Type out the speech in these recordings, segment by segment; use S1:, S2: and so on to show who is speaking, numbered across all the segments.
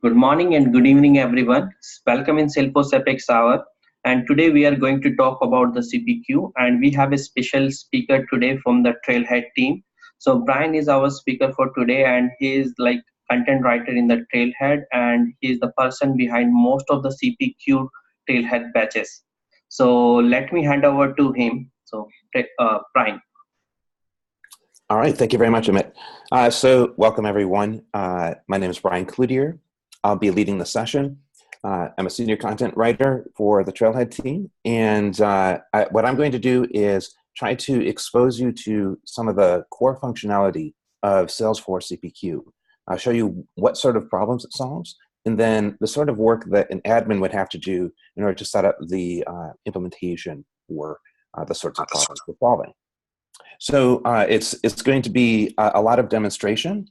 S1: Good morning and good evening, everyone. Welcome in Salesforce Apex Hour. And today we are going to talk about the CPQ, and we have a special speaker today from the Trailhead team. So Brian is our speaker for today, and he is like content writer in the Trailhead, and he is the person behind most of the CPQ Trailhead batches. So let me hand over to him. So Brian.
S2: All right, thank you very much, Amit. So welcome everyone. My name is Brian Cloutier. I'll be leading the session. I'm a senior content writer for the Trailhead team. And what I'm going to do is try to expose you to some of the core functionality of Salesforce CPQ. I'll show you what sort of problems it solves, and then the sort of work that an admin would have to do in order to set up the implementation for the sorts of problems we're solving. So it's going to be a lot of demonstration.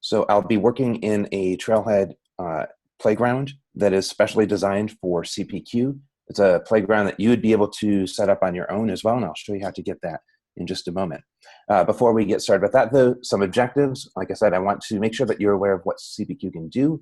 S2: So I'll be working in a Trailhead playground that is specially designed for CPQ. It's a playground that you would be able to set up on your own as well, and I'll show you how to get that in just a moment. Before we get started with that, though, some objectives. Like I said, I want to make sure that you're aware of what CPQ can do,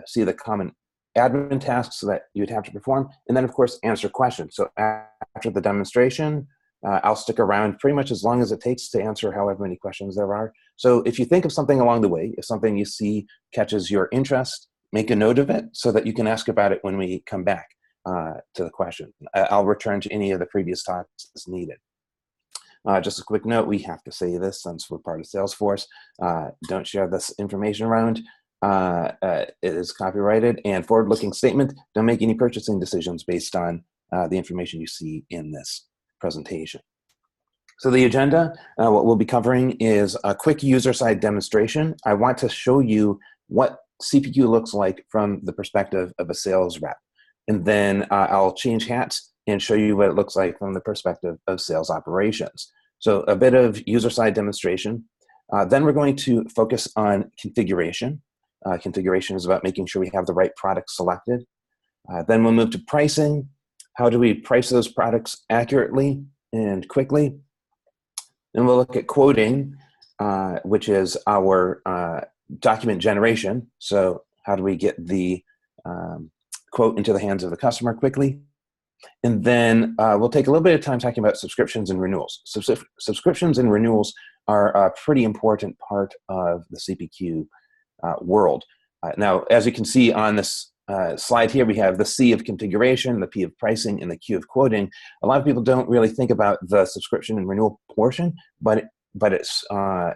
S2: see the common admin tasks that you'd have to perform, and then, of course, answer questions. So after the demonstration, I'll stick around pretty much as long as it takes to answer however many questions there are. So if you think of something along the way, if something you see catches your interest, make a note of it so that you can ask about it when we come back to the question. I'll return to any of the previous talks as needed. Just a quick note, we have to say this since we're part of Salesforce. Don't share this information around. It is copyrighted. And forward-looking statement, don't make any purchasing decisions based on the information you see in this presentation. So the agenda, what we'll be covering is a quick user-side demonstration. I want to show you what CPQ looks like from the perspective of a sales rep. And then I'll change hats and show you what it looks like from the perspective of sales operations. So a bit of user-side demonstration. Then we're going to focus on configuration. Configuration is about making sure we have the right product selected. Then we'll move to pricing. How do we price those products accurately and quickly? Then we'll look at quoting, which is our document generation. So how do we get the quote into the hands of the customer quickly? And then we'll take a little bit of time talking about subscriptions and renewals. Subscriptions and renewals are a pretty important part of the CPQ world. Now, as you can see on this slide here, we have the C of configuration, the P of pricing, and the Q of quoting. A lot of people don't really think about the subscription and renewal portion, but it's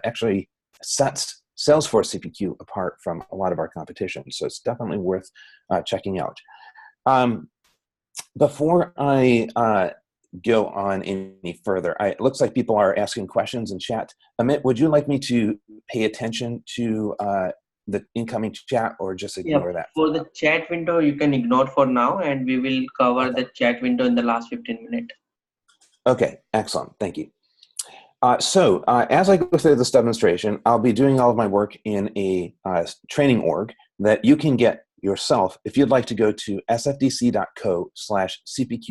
S2: actually sets Salesforce CPQ apart from a lot of our competition. So it's definitely worth checking out. Before I go on any further, it looks like people are asking questions in chat. Amit, would you like me to pay attention to the incoming chat or just ignore that?
S1: For the chat window, you can ignore for now, and we will cover the chat window in the last 15 minutes.
S2: Okay, excellent. Thank you. So as I go through this demonstration, I'll be doing all of my work in a training org that you can get yourself if you'd like to go to sfdc.co/CPQ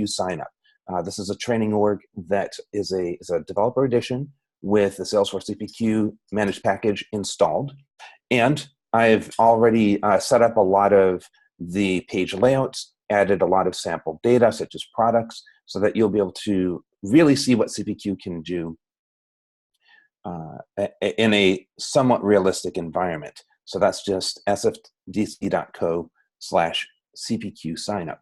S2: signup. This is a training org that is a developer edition with the Salesforce CPQ managed package installed. And I've already set up a lot of the page layouts, added a lot of sample data such as products, so that you'll be able to really see what CPQ can do in a somewhat realistic environment. So that's just sfdc.co/CPQ signup.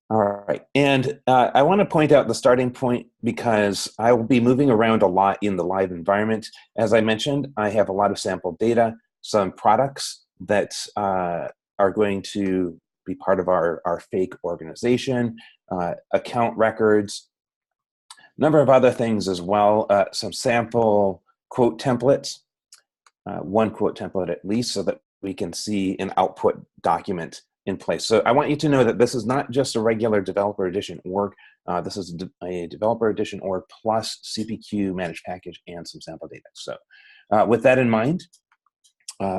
S2: All right, and I want to point out the starting point because I will be moving around a lot in the live environment. As I mentioned, I have a lot of sample data, some products that are going to be part of our fake organization, account records, a number of other things as well, some sample quote templates, one quote template at least, so that we can see an output document in place. So I want you to know that this is not just a regular developer edition org. This is a developer edition org plus CPQ managed package and some sample data. So with that in mind,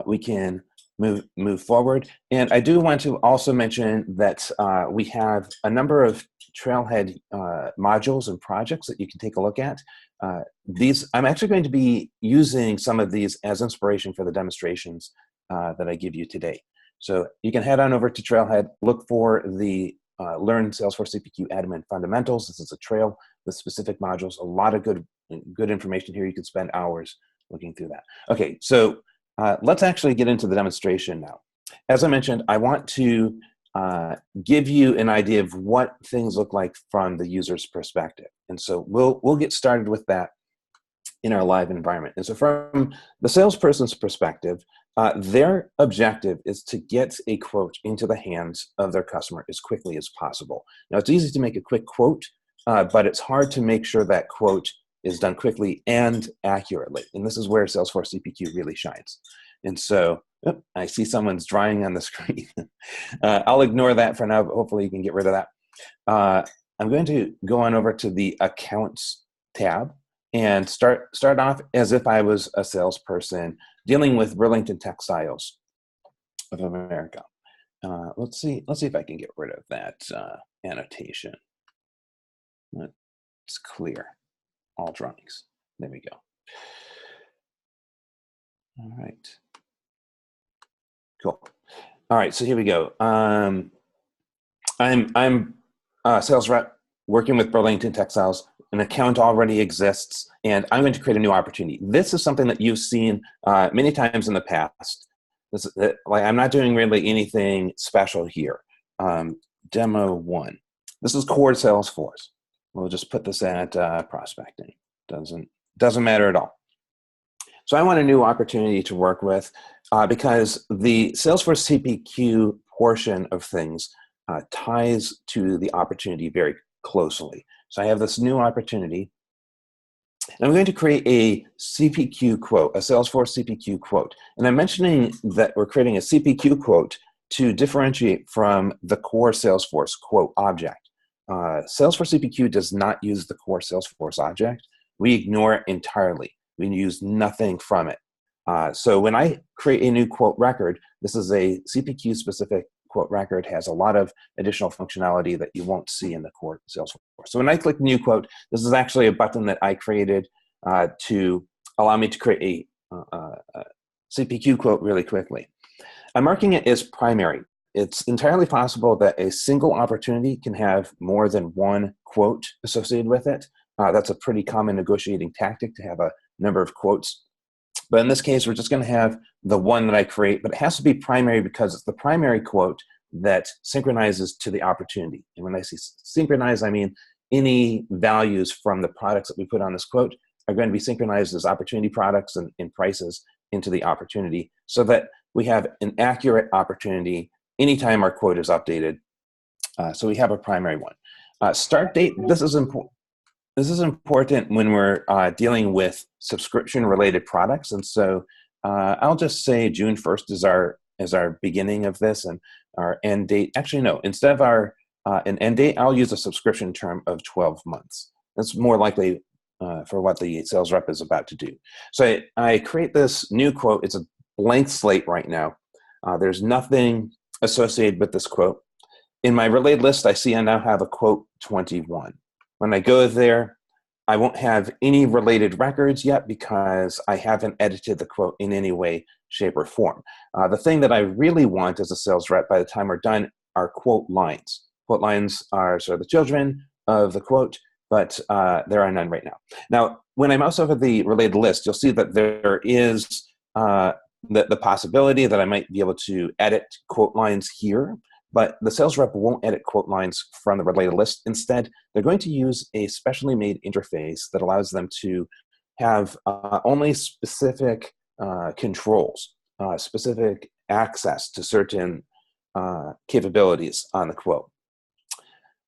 S2: we can move forward. And I do want to also mention that we have a number of Trailhead modules and projects that you can take a look at. I'm actually going to be using some of these as inspiration for the demonstrations that I give you today. So you can head on over to Trailhead, look for the Learn Salesforce CPQ Admin Fundamentals. This is a trail with specific modules, a lot of good information here. You could spend hours looking through that. Okay, so let's actually get into the demonstration now. As I mentioned, I want to give you an idea of what things look like from the user's perspective. And so we'll get started with that in our live environment. And so from the salesperson's perspective, their objective is to get a quote into the hands of their customer as quickly as possible. Now, it's easy to make a quick quote, but it's hard to make sure that quote is done quickly and accurately. And this is where Salesforce CPQ really shines. And so, I see someone's drawing on the screen. I'll ignore that for now, but hopefully you can get rid of that. I'm going to go on over to the Accounts tab and start off as if I was a salesperson dealing with Burlington Textiles of America. Let's see if I can get rid of that annotation. Let's clear all drawings. There we go. All right. Cool. All right, so here we go. I'm a sales rep working with Burlington Textiles. An account already exists, and I'm going to create a new opportunity. This is something that you've seen many times in the past. I'm not doing really anything special here. Demo 1. This is core Salesforce. We'll just put this at prospecting. Doesn't matter at all. So I want a new opportunity to work with because the Salesforce CPQ portion of things ties to the opportunity very closely. So I have this new opportunity, and I'm going to create a CPQ quote, a Salesforce CPQ quote. And I'm mentioning that we're creating a CPQ quote to differentiate from the core Salesforce quote object. Salesforce CPQ does not use the core Salesforce object. We ignore it entirely. We use nothing from it. So when I create a new quote record, this is a CPQ specific quote record, has a lot of additional functionality that you won't see in the core Salesforce. So when I click new quote, this is actually a button that I created to allow me to create a CPQ quote really quickly. I'm marking it as primary. It's entirely possible that a single opportunity can have more than one quote associated with it. That's a pretty common negotiating tactic, to have a number of quotes. But in this case, we're just going to have the one that I create, but it has to be primary because it's the primary quote that synchronizes to the opportunity. And when I say synchronize, I mean any values from the products that we put on this quote are going to be synchronized as opportunity products and prices into the opportunity, so that we have an accurate opportunity anytime our quote is updated. So we have a primary one. Start date, this is important. This is important when we're dealing with subscription-related products, and so I'll just say June 1st is our beginning of this, and our end date. Actually, no. Instead of an end date, I'll use a subscription term of 12 months. That's more likely for what the sales rep is about to do. So I create this new quote. It's a blank slate right now. There's nothing associated with this quote. In my related list, I see I now have a quote 21. When I go there, I won't have any related records yet because I haven't edited the quote in any way, shape, or form. The thing that I really want as a sales rep by the time we're done are quote lines. Quote lines are sort of the children of the quote, but there are none right now. Now, when I mouse over the related list, you'll see that there is the possibility that I might be able to edit quote lines here. But the sales rep won't edit quote lines from the related list. Instead, they're going to use a specially made interface that allows them to have only specific controls, specific access to certain capabilities on the quote.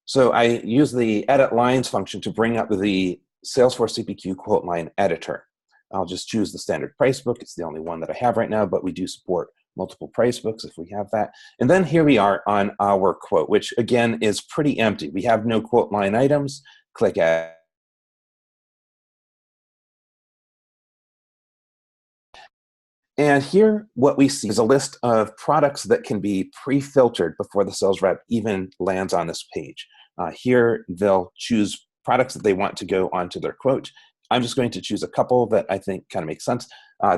S2: So I use the edit lines function to bring up the Salesforce CPQ quote line editor. I'll just choose the standard price book. It's the only one that I have right now, but we do support multiple price books if we have that. And then here we are on our quote, which again is pretty empty. We have no quote line items. Click Add. And here what we see is a list of products that can be pre-filtered before the sales rep even lands on this page. Here they'll choose products that they want to go onto their quote. I'm just going to choose a couple that I think kind of make sense.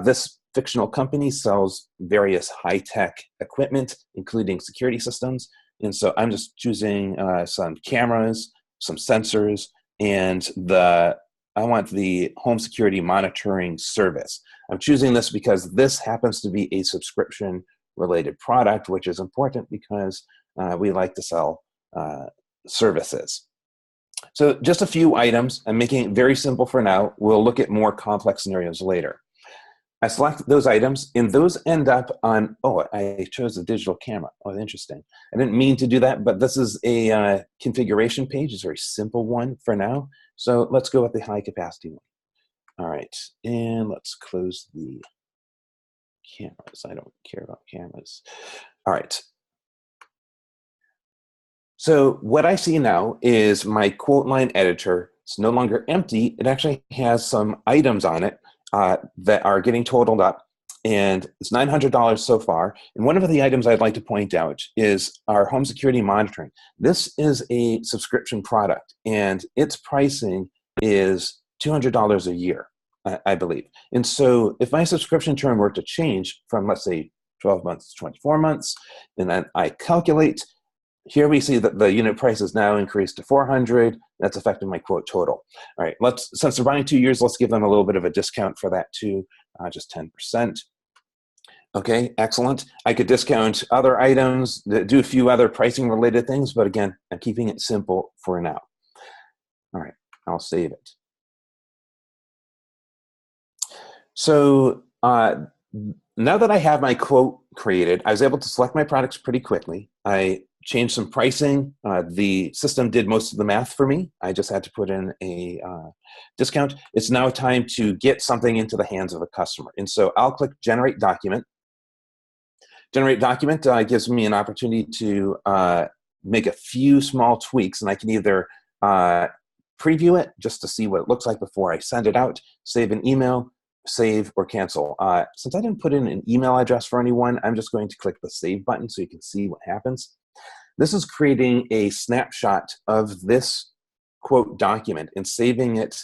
S2: This fictional company sells various high-tech equipment, including security systems. And so I'm just choosing some cameras, some sensors, and I want the home security monitoring service. I'm choosing this because this happens to be a subscription-related product, which is important because we like to sell services. So just a few items. I'm making it very simple for now. We'll look at more complex scenarios later. I select those items, and those end up on, oh, I chose a digital camera. Oh, interesting. I didn't mean to do that, but this is a configuration page. It's a very simple one for now. So let's go with the high capacity one. All right, and let's close the cameras. I don't care about cameras. All right. So what I see now is my quote line editor. It's no longer empty. It actually has some items on it that are getting totaled up, and it's $900 so far. And one of the items I'd like to point out is our home security monitoring. This is a subscription product, and its pricing is $200 a year, I believe. And so if my subscription term were to change from, let's say, 12 months to 24 months, and then I calculate, here we see that the unit price is now increased to $400. That's affecting my quote total. All right, since they're running 2 years, let's give them a little bit of a discount for that too, just 10%. Okay, excellent. I could discount other items, do a few other pricing related things, but again, I'm keeping it simple for now. All right, I'll save it. So now that I have my quote created, I was able to select my products pretty quickly. I changed some pricing. The system did most of the math for me. I just had to put in a discount. It's now time to get something into the hands of a customer. And so I'll click Generate Document. Generate Document gives me an opportunity to make a few small tweaks, and I can either preview it just to see what it looks like before I send it out, save an email, save or cancel. Since I didn't put in an email address for anyone, I'm just going to click the Save button so you can see what happens. This is creating a snapshot of this quote document and saving it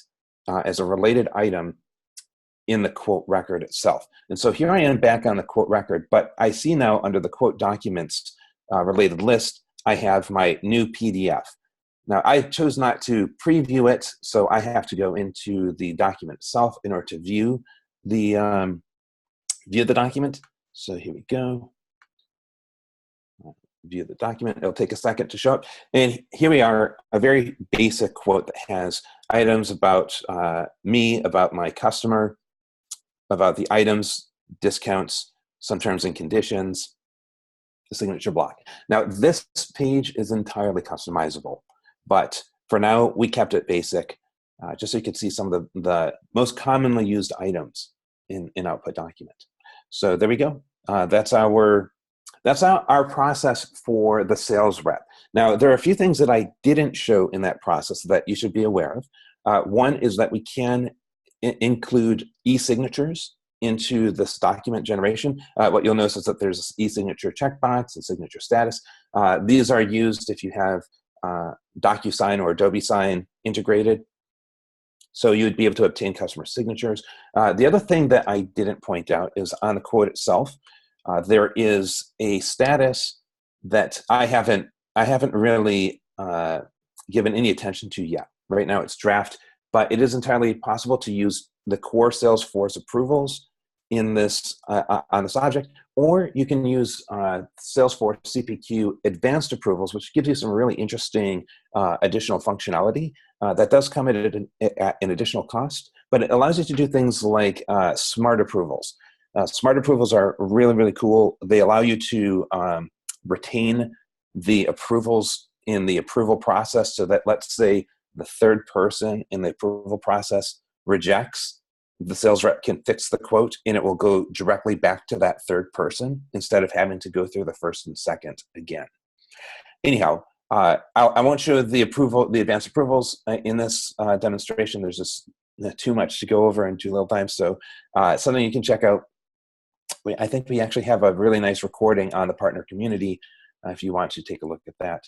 S2: as a related item in the quote record itself. And so here I am back on the quote record, but I see now under the quote documents related list, I have my new PDF. Now I chose not to preview it, so I have to go into the document itself in order to view the document. So here we go. View the document. It'll take a second to show up. And here we are, a very basic quote that has items about me, about my customer, about the items, discounts, some terms and conditions, the signature block. Now, this page is entirely customizable, but for now, we kept it basic, just so you could see some of the most commonly used items in output document. So there we go. That's our process for the sales rep. Now, there are a few things that I didn't show in that process that you should be aware of. One is that we can include e-signatures into this document generation. What you'll notice is that there's this e-signature checkbox and signature status. These are used if you have DocuSign or Adobe Sign integrated. So you would be able to obtain customer signatures. The other thing that I didn't point out is on the quote itself, there is a status that I haven't really given any attention to yet. Right now it's draft, but it is entirely possible to use the core Salesforce approvals in this on this object, or you can use Salesforce CPQ advanced approvals, which gives you some really interesting additional functionality that does come at an additional cost, but it allows you to do things like smart approvals. Smart approvals are really, really cool. They allow you to retain the approvals in the approval process, so that, let's say, the third person in the approval process rejects, the sales rep can fix the quote and it will go directly back to that third person instead of having to go through the first and second again. Anyhow, I won't show the advanced approvals in this demonstration. There's just too much to go over in too little time. So something you can check out. I think we actually have a really nice recording on the partner community if you want to take a look at that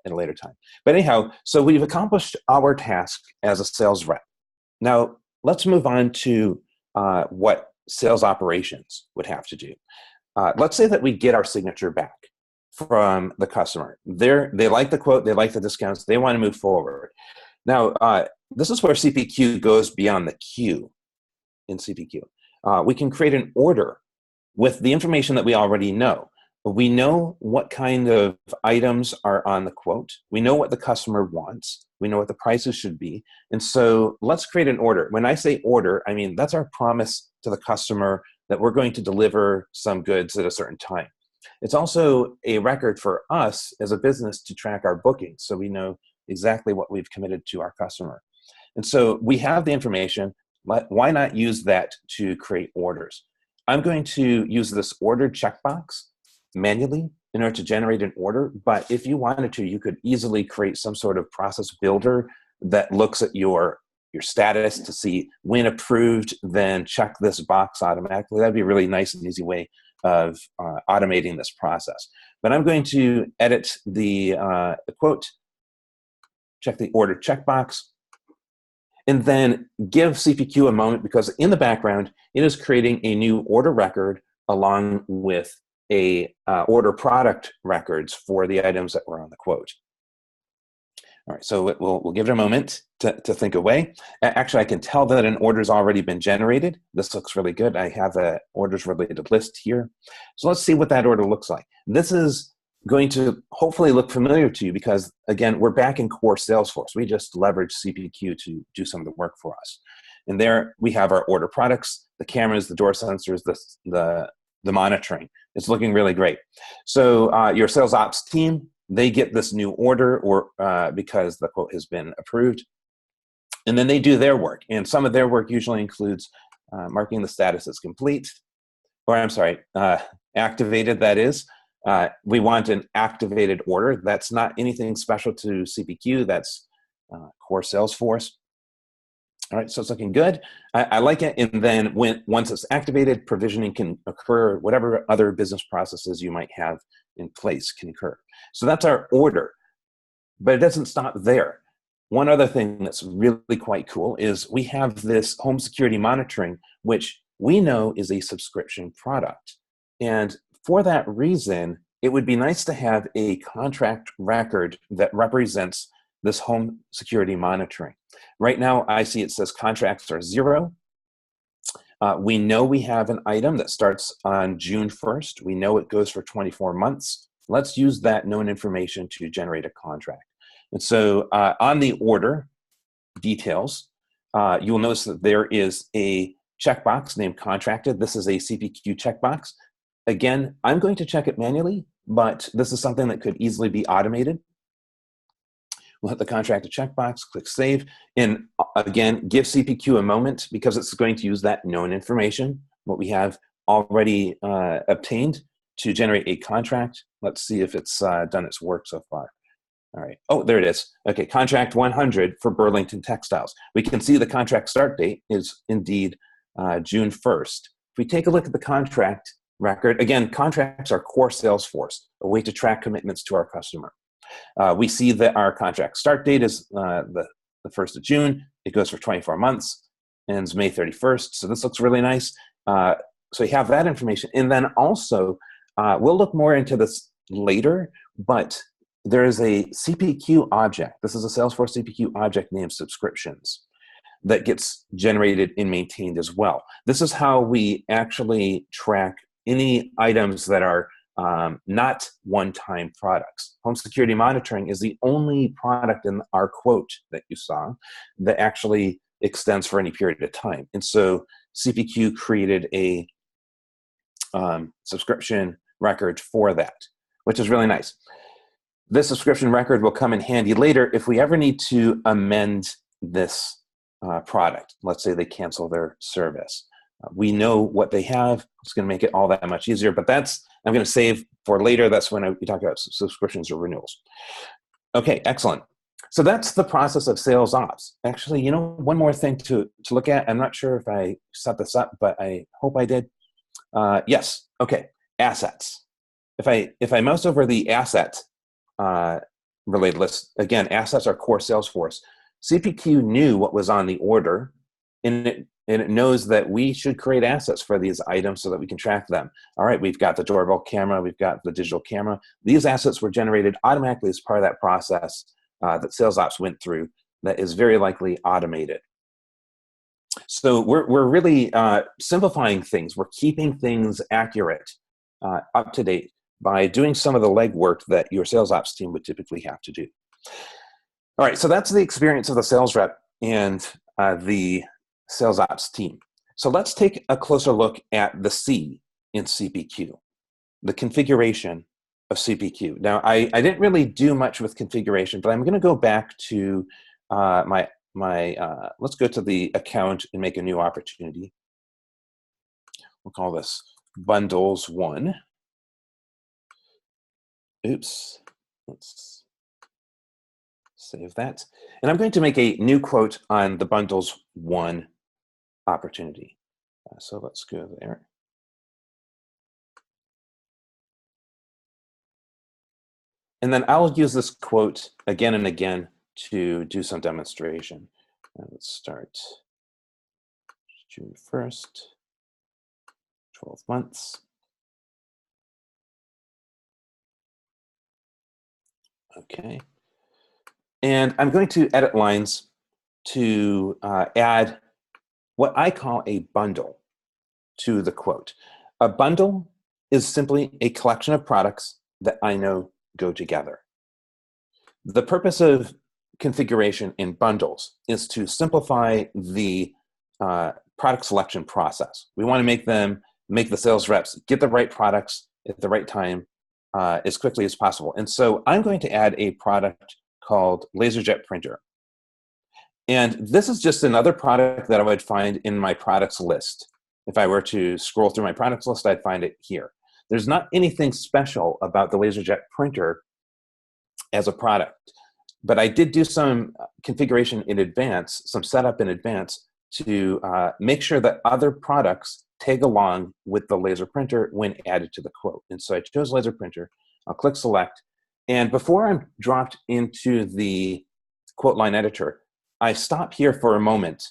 S2: at a later time. But anyhow, so we've accomplished our task as a sales rep. Now, let's move on to what sales operations would have to do. Let's say that we get our signature back from the customer. They like the quote, they like the discounts, they want to move forward. Now, this is where CPQ goes beyond the queue in CPQ. We can create an order with the information that we already know. We know what kind of items are on the quote. We know what the customer wants. We know what the prices should be. And so let's create an order. When I say order, I mean that's our promise to the customer that we're going to deliver some goods at a certain time. It's also a record for us as a business to track our bookings, so we know exactly what we've committed to our customer. And so we have the information. Why not use that to create orders? I'm going to use this ordered checkbox manually in order to generate an order, but if you wanted to, you could easily create some sort of process builder that looks at your status to see when approved, then check this box automatically. That'd be a really nice and easy way of automating this process. But I'm going to edit the quote, check the order checkbox, and then give CPQ a moment, because in the background, it is creating a new order record along with a order product records for the items that were on the quote. All right, so we'll give it a moment to think away. Actually, I can tell that an order's already been generated. This looks really good. I have a orders related list here. So let's see what that order looks like. This is going to hopefully look familiar to you because, again, we're back in core Salesforce. We just leveraged CPQ to do some of the work for us. And there we have our order products, the cameras, the door sensors, the monitoring. It's looking really great. So your sales ops team, they get this new order or because the quote has been approved. And then they do their work. And some of their work usually includes marking the status as complete, or I'm sorry, activated, that is. We want an activated order. That's not anything special to CPQ. That's core Salesforce. All right, so it's looking good. I like it. And then once it's activated, provisioning can occur. Whatever other business processes you might have in place can occur. So that's our order. But it doesn't stop there. One other thing that's really quite cool is we have this home security monitoring, which we know is a subscription product. And for that reason, it would be nice to have a contract record that represents this home security monitoring. Right now, I see it says contracts are 0. We know we have an item that starts on June 1st. We know it goes for 24 months. Let's use that known information to generate a contract. And so on the order details, you'll notice that there is a checkbox named contracted. This is a CPQ checkbox. Again, I'm going to check it manually, but this is something that could easily be automated. We'll hit the contracted checkbox, click save, and again, give CPQ a moment because it's going to use that known information, what we have already obtained to generate a contract. Let's see if it's done its work so far. All right. Oh, there it is. Okay, contract 100 for Burlington Textiles. We can see the contract start date is indeed June 1st. If we take a look at the contract record, again, contracts are core Salesforce, a way to track commitments to our customer. We see that our contract start date is the 1st of June. It goes for 24 months, ends May 31st. So this looks really nice. So you have that information. And then also, we'll look more into this later, but there is a CPQ object. This is a Salesforce CPQ object named subscriptions that gets generated and maintained as well. This is how we actually track any items that are not one-time products. Home security monitoring is the only product in our quote that you saw that actually extends for any period of time. And so CPQ created a subscription record for that, which is really nice. This subscription record will come in handy later if we ever need to amend this product. Let's say they cancel their service. We know what they have. It's going to make it all that much easier, but I'm going to save for later. That's when we talk about subscriptions or renewals. Okay, excellent. So that's the process of sales ops. Actually, one more thing to look at. I'm not sure if I set this up, but I hope I did. Yes. Okay. Assets. If I mouse over the asset related list, again, assets are core Salesforce. CPQ knew what was on the order, and it and it knows that we should create assets for these items so that we can track them. All right, we've got the doorbell camera, we've got the digital camera. These assets were generated automatically as part of that process that sales ops went through that is very likely automated. So we're really simplifying things. We're keeping things accurate, up to date, by doing some of the legwork that your sales ops team would typically have to do. All right, so that's the experience of the sales rep and the sales ops team. So let's take a closer look at the C in CPQ, the configuration of CPQ. Now, I didn't really do much with configuration, but I'm going to go back to let's go to the account and make a new opportunity. We'll call this bundles 1. Oops, let's save that. And I'm going to make a new quote on the bundles 1 opportunity. So let's go there. And then I'll use this quote again and again to do some demonstration. Let's start June 1st, 12 months. Okay. And I'm going to edit lines to add what I call a bundle to the quote. A bundle is simply a collection of products that I know go together. The purpose of configuration in bundles is to simplify the product selection process. We want to make the sales reps get the right products at the right time as quickly as possible. And so I'm going to add a product called LaserJet Printer. And this is just another product that I would find in my products list. If I were to scroll through my products list, I'd find it here. There's not anything special about the LaserJet Printer as a product, but I did do some configuration in advance, some setup in advance to make sure that other products tag along with the laser printer when added to the quote. And so I chose laser printer, I'll click select, and before I'm dropped into the quote line editor, I stop here for a moment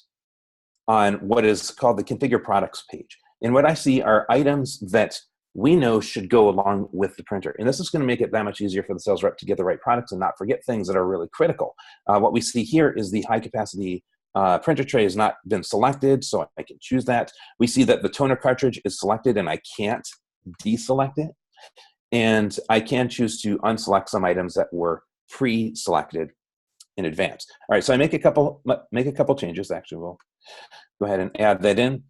S2: on what is called the configure products page. And what I see are items that we know should go along with the printer. And this is going to make it that much easier for the sales rep to get the right products and not forget things that are really critical. What we see here is the high capacity printer tray has not been selected, so I can choose that. We see that the toner cartridge is selected and I can't deselect it. And I can choose to unselect some items that were pre-selected in advance. All right, so I make a couple changes. Actually, we'll go ahead and add that in.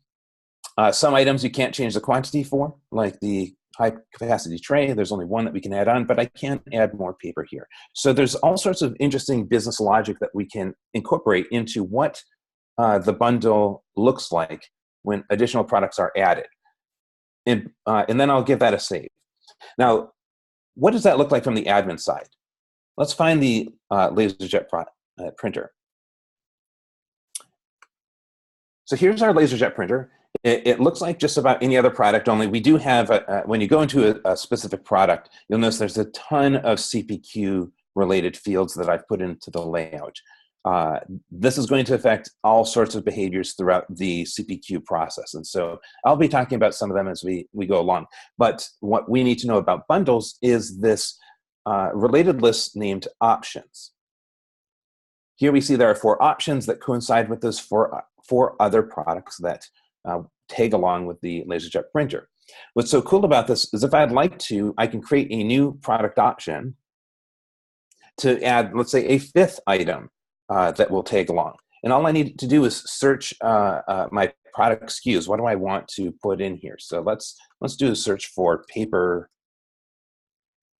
S2: Some items you can't change the quantity for, like the high capacity tray. There's only one that we can add on, but I can add more paper here. So there's all sorts of interesting business logic that we can incorporate into what the bundle looks like when additional products are added. And then I'll give that a save. Now, what does that look like from the admin side? Let's find the LaserJet printer. So here's our LaserJet printer. It looks like just about any other product, only we do have, when you go into a specific product, you'll notice there's a ton of CPQ related fields that I've put into the layout. This is going to affect all sorts of behaviors throughout the CPQ process. And so I'll be talking about some of them as we go along. But what we need to know about bundles is this related list named options. Here we see there are 4 options that coincide with those four other products that tag along with the LaserJet printer. What's so cool about this is if I'd like to, I can create a new product option to add, let's say, a 5th item that will tag along. And all I need to do is search my product SKUs. What do I want to put in here? So let's do a search for paper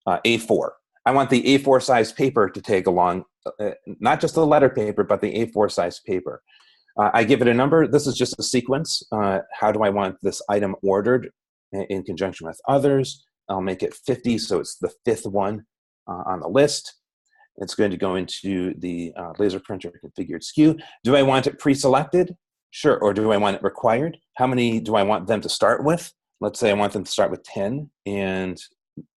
S2: A4. I want the A4 size paper to tag along, not just the letter paper, but the A4 size paper. I give it a number. This is just a sequence. How do I want this item ordered in conjunction with others? I'll make it 50, so it's the 5th one on the list. It's going to go into the laser printer configured SKU. Do I want it pre-selected? Sure. Or do I want it required? How many do I want them to start with? Let's say I want them to start with 10, and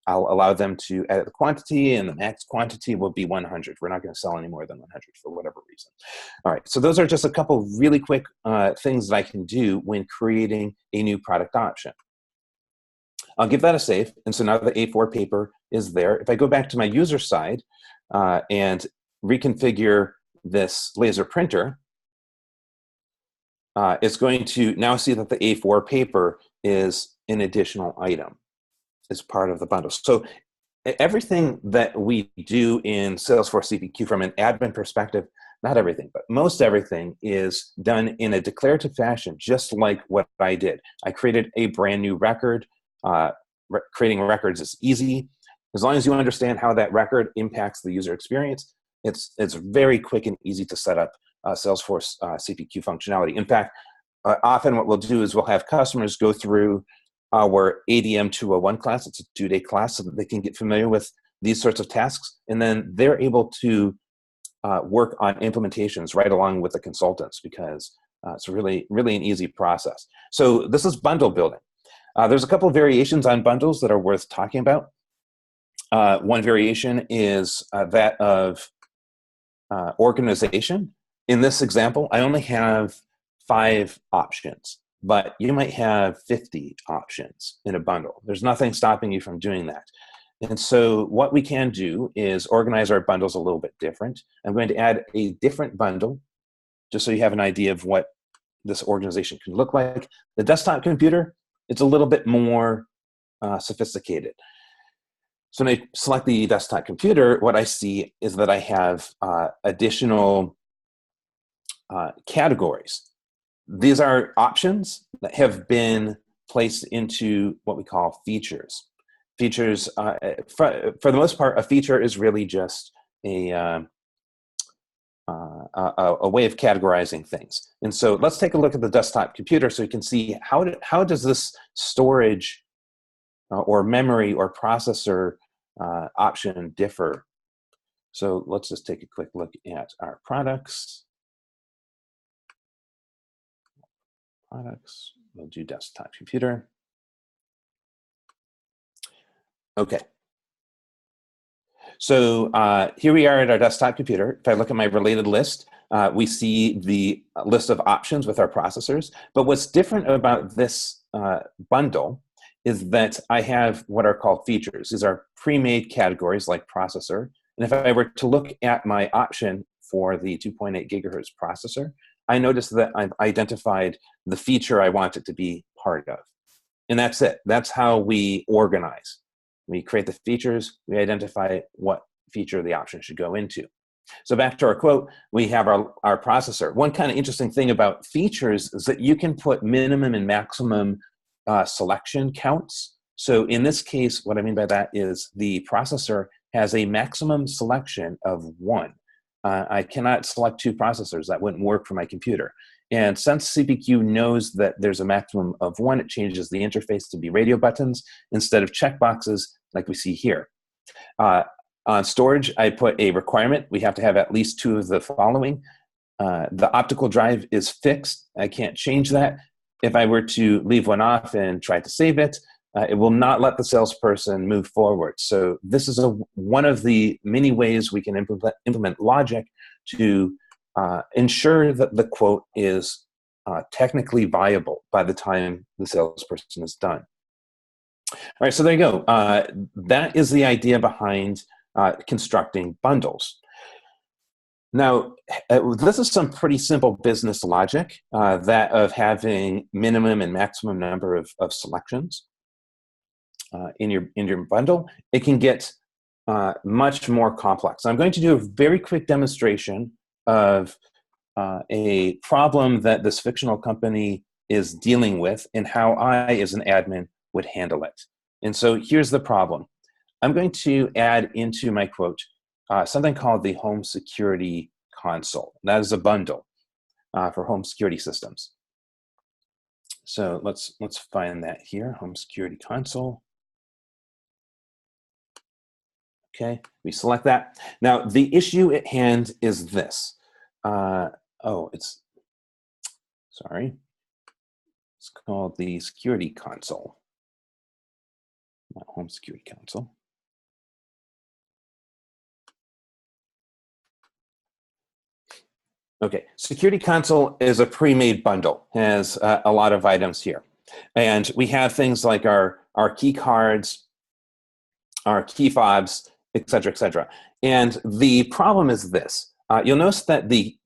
S2: I'll allow them to edit the quantity, and the max quantity will be 100. We're not going to sell any more than 100 for whatever reason. All right, so those are just a couple really quick things that I can do when creating a new product option. I'll give that a save, and so now the A4 paper is there. If I go back to my user side and reconfigure this laser printer, it's going to now see that the A4 paper is an additional item as part of the bundle. So everything that we do in Salesforce CPQ from an admin perspective, not everything, but most everything is done in a declarative fashion, just like what I did. I created a brand new record. Creating records is easy. As long as you understand how that record impacts the user experience, it's very quick and easy to set up Salesforce CPQ functionality. In fact, often what we'll do is we'll have customers go through our ADM 201 class. It's a 2-day class so that they can get familiar with these sorts of tasks. And then they're able to work on implementations right along with the consultants, because it's really an easy process. So this is bundle building. There's a couple of variations on bundles that are worth talking about. One variation is that of organization. In this example, I only have 5 options, but you might have 50 options in a bundle. There's nothing stopping you from doing that. And so what we can do is organize our bundles a little bit different. I'm going to add a different bundle just so you have an idea of what this organization can look like. The desktop computer, it's a little bit more sophisticated. So when I select the desktop computer, what I see is that I have additional categories. These are options that have been placed into what we call features. Features, for the most part, a feature is really just a way of categorizing things. And so let's take a look at the desktop computer so you can see how does this storage or memory or processor option differ. So let's just take a quick look at our products. We'll do desktop computer. Okay. So here we are at our desktop computer. If I look at my related list, we see the list of options with our processors. But what's different about this bundle is that I have what are called features. These are pre-made categories like processor. And if I were to look at my option for the 2.8 gigahertz processor, I notice that I've identified the feature I want it to be part of. And that's it. That's how we organize. We create the features, we identify what feature the option should go into. So back to our quote, we have our processor. One kind of interesting thing about features is that you can put minimum and maximum selection counts. So in this case, what I mean by that is the processor has a maximum selection of 1. I cannot select 2 processors. That wouldn't work for my computer. And since CPQ knows that there's a maximum of 1, it changes the interface to be radio buttons instead of checkboxes like we see here. On storage, I put a requirement. We have to have at least 2 of the following. The optical drive is fixed. I can't change that. If I were to leave one off and try to save it, it will not let the salesperson move forward. So this is one of the many ways we can implement logic to ensure that the quote is technically viable by the time the salesperson is done. All right, so there you go. That is the idea behind constructing bundles. Now, this is some pretty simple business logic, that of having minimum and maximum number of selections in your bundle. It can get much more complex. I'm going to do a very quick demonstration of a problem that this fictional company is dealing with and how I, as an admin, would handle it. And so here's the problem. I'm going to add into my quote something called the Home Security Console. That is a bundle for home security systems. So let's find that here, Home Security Console. Okay, we select that. Now, the issue at hand is this. It's called the Security Console. Not Home Security Console. Okay, Security Console is a pre-made bundle, has a lot of items here. And we have things like our key cards, our key fobs, et cetera, and the problem is this. You'll notice that the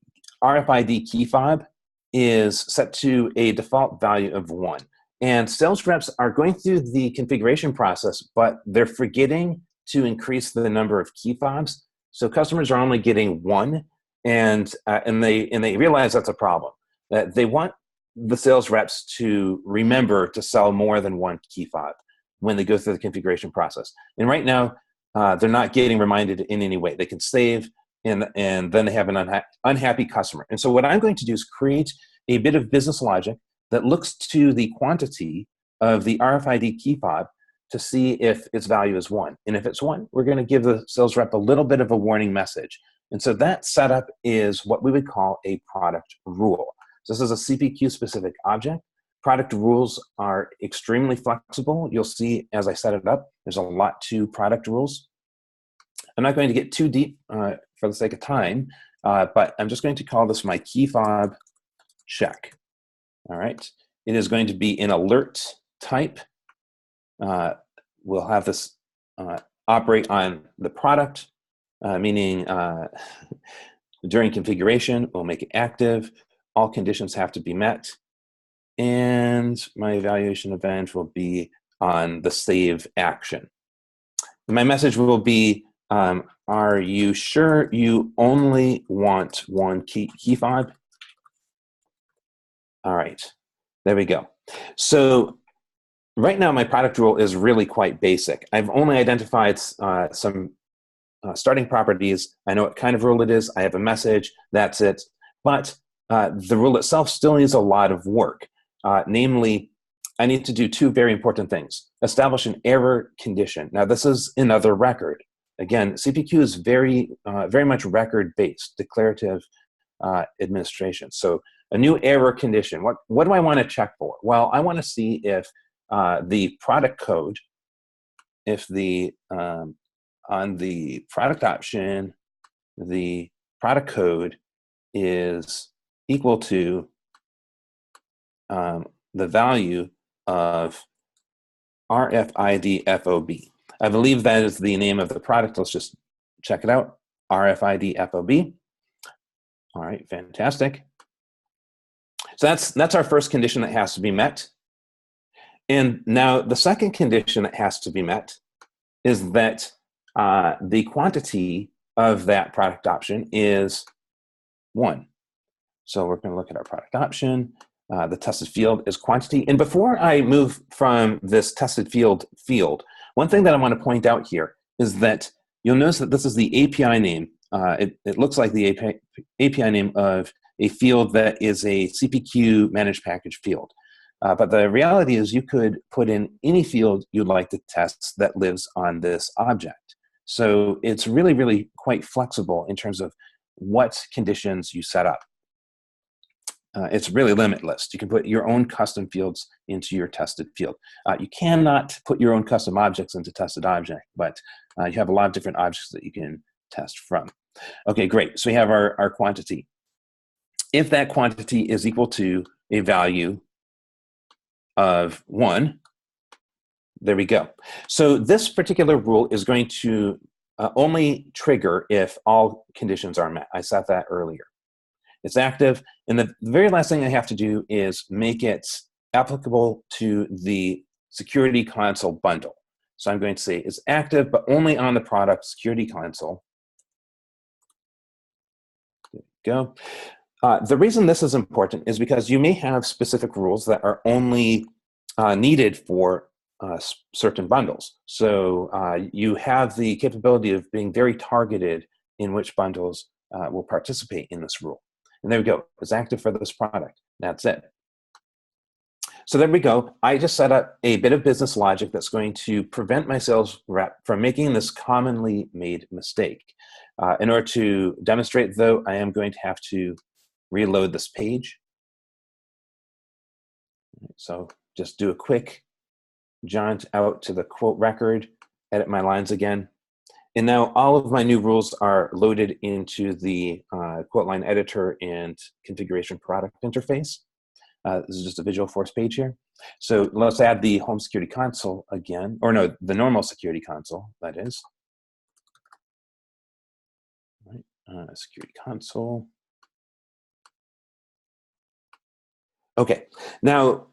S2: RFID key fob is set to a default value of 1. And sales reps are going through the configuration process, but they're forgetting to increase the number of key fobs. So customers are only getting 1, and they realize that's a problem. That they want the sales reps to remember to sell more than 1 key fob when they go through the configuration process. And right now, they're not getting reminded in any way. They can save, and then they have an unhappy customer. And so what I'm going to do is create a bit of business logic that looks to the quantity of the RFID key fob to see if its value is 1. And if it's 1, we're going to give the sales rep a little bit of a warning message. And so that setup is what we would call a product rule. So this is a CPQ-specific object. Product rules are extremely flexible. You'll see as I set it up, there's a lot to product rules. I'm not going to get too deep for the sake of time, but I'm just going to call this my key fob check. All right. It is going to be an alert type. We'll have this operate on the product, meaning during configuration, we'll make it active. All conditions have to be met. And my evaluation event will be on the save action. My message will be, are you sure you only want 1 key fob? All right, there we go. So right now my product rule is really quite basic. I've only identified some starting properties. I know what kind of rule it is. I have a message, that's it. But the rule itself still needs a lot of work. Namely, I need to do 2 very important things. Establish an error condition. Now, this is another record. Again, CPQ is very much record-based, declarative administration. So a new error condition, what do I want to check for? Well, I want to see if the product code, if on the product option, the product code is equal to the value of RFID FOB. I believe that is the name of the product. Let's just check it out. RFID FOB. All right, fantastic. So that's our first condition that has to be met. And now the second condition that has to be met is that the quantity of that product option is 1. So we're going to look at our product option. The tested field is quantity. And before I move from this tested field, one thing that I want to point out here is that you'll notice that this is the API name. It looks like the API name of a field that is a CPQ managed package field. But the reality is you could put in any field you'd like to test that lives on this object. So it's really, really quite flexible in terms of what conditions you set up. It's really limitless. You can put your own custom fields into your tested field. You cannot put your own custom objects into tested object, but you have a lot of different objects that you can test from. Okay, great. So we have our quantity. If that quantity is equal to a value of 1, there we go. So this particular rule is going to only trigger if all conditions are met. I set that earlier. It's active, and the very last thing I have to do is make it applicable to the Security Console bundle. So I'm going to say it's active, but only on the product Security Console. There we go. The reason this is important is because you may have specific rules that are only needed for certain bundles. So you have the capability of being very targeted in which bundles will participate in this rule. And there we go. It's active for this product. That's it. So there we go. I just set up a bit of business logic that's going to prevent my sales rep from making this commonly made mistake. In order to demonstrate, though, I am going to have to reload this page. So just do a quick jaunt out to the quote record, edit my lines again, And now all of my new rules are loaded into the quote line editor and configuration product interface. This is just a visual force page here. So let's add the home security console again, or no, the normal security console, that is. Right. Security console. Okay, now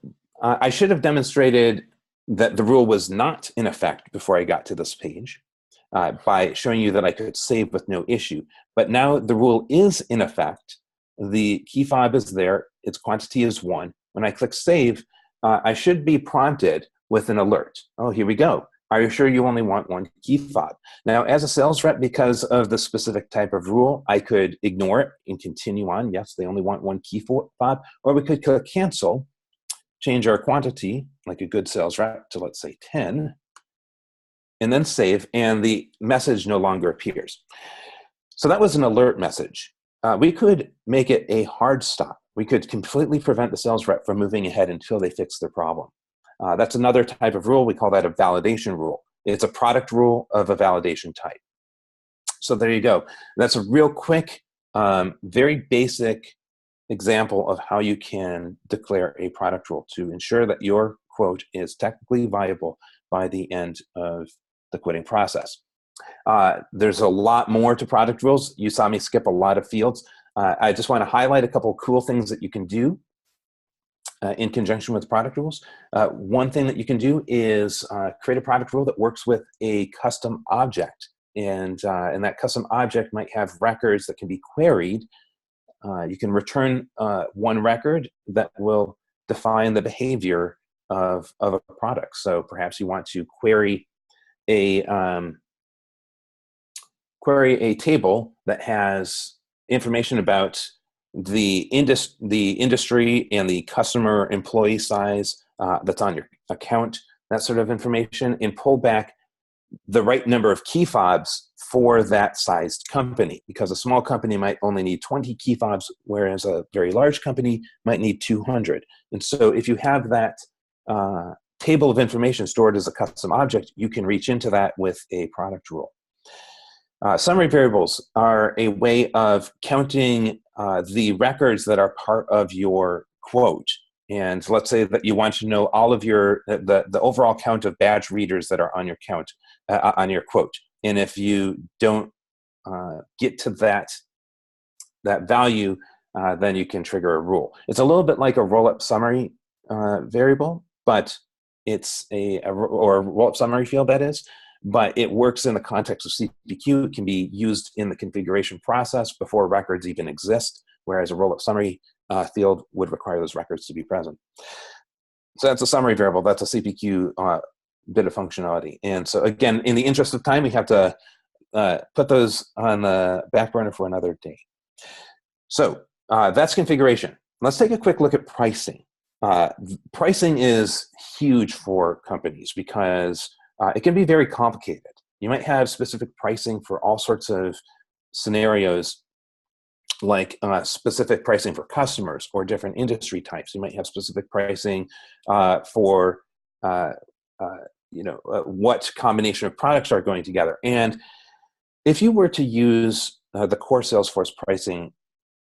S2: I should have demonstrated that the rule was not in effect before I got to this page by showing you that I could save with no issue. But now the rule is in effect. The key fob is there. Its quantity is 1. When I click save, I should be prompted with an alert. Oh, here we go. Are you sure you only want 1 key fob? Now, as a sales rep, because of the specific type of rule, I could ignore it and continue on. Yes, they only want 1 key fob. Or we could click cancel, change our quantity, like a good sales rep, to let's say 10, and then save, and the message no longer appears. So that was an alert message. We could make it a hard stop. We could completely prevent the sales rep from moving ahead until they fix their problem. That's another type of rule. We call that a validation rule. It's a product rule of a validation type. So there you go. That's a real quick, very basic example of how you can declare a product rule to ensure that your quote is technically viable by the end of the quoting process. There's a lot more to product rules. You saw me skip a lot of fields. I just want to highlight a couple of cool things that you can do in conjunction with product rules. One thing that you can do is create a product rule that works with a custom object. And that custom object might have records that can be queried. You can return one record that will define the behavior of a product. So perhaps you want to query a table that has information about the industry and the customer employee size that's on your account, that sort of information, and pull back the right number of key fobs for that sized company, because a small company might only need 20 key fobs, whereas a very large company might need 200. And so if you have that table of information stored as a custom object, you can reach into that with a product rule. Summary variables are a way of counting the records that are part of your quote. And let's say that you want to know all of your the overall count of badge readers that are on your count on your quote. And if you don't get to that value, then you can trigger a rule. It's a little bit like a roll-up summary variable, but it's or a roll-up summary field, that is. But it works in the context of CPQ. It can be used in the configuration process before records even exist, whereas a roll-up summary field would require those records to be present. So that's a summary variable. That's a CPQ bit of functionality. And so again, in the interest of time, we have to put those on the back burner for another day. So that's configuration. Let's take a quick look at pricing. Pricing is huge for companies because it can be very complicated. You might have specific pricing for all sorts of scenarios, like specific pricing for customers or different industry types. You might have specific pricing for what combination of products are going together. And if you were to use the core Salesforce pricing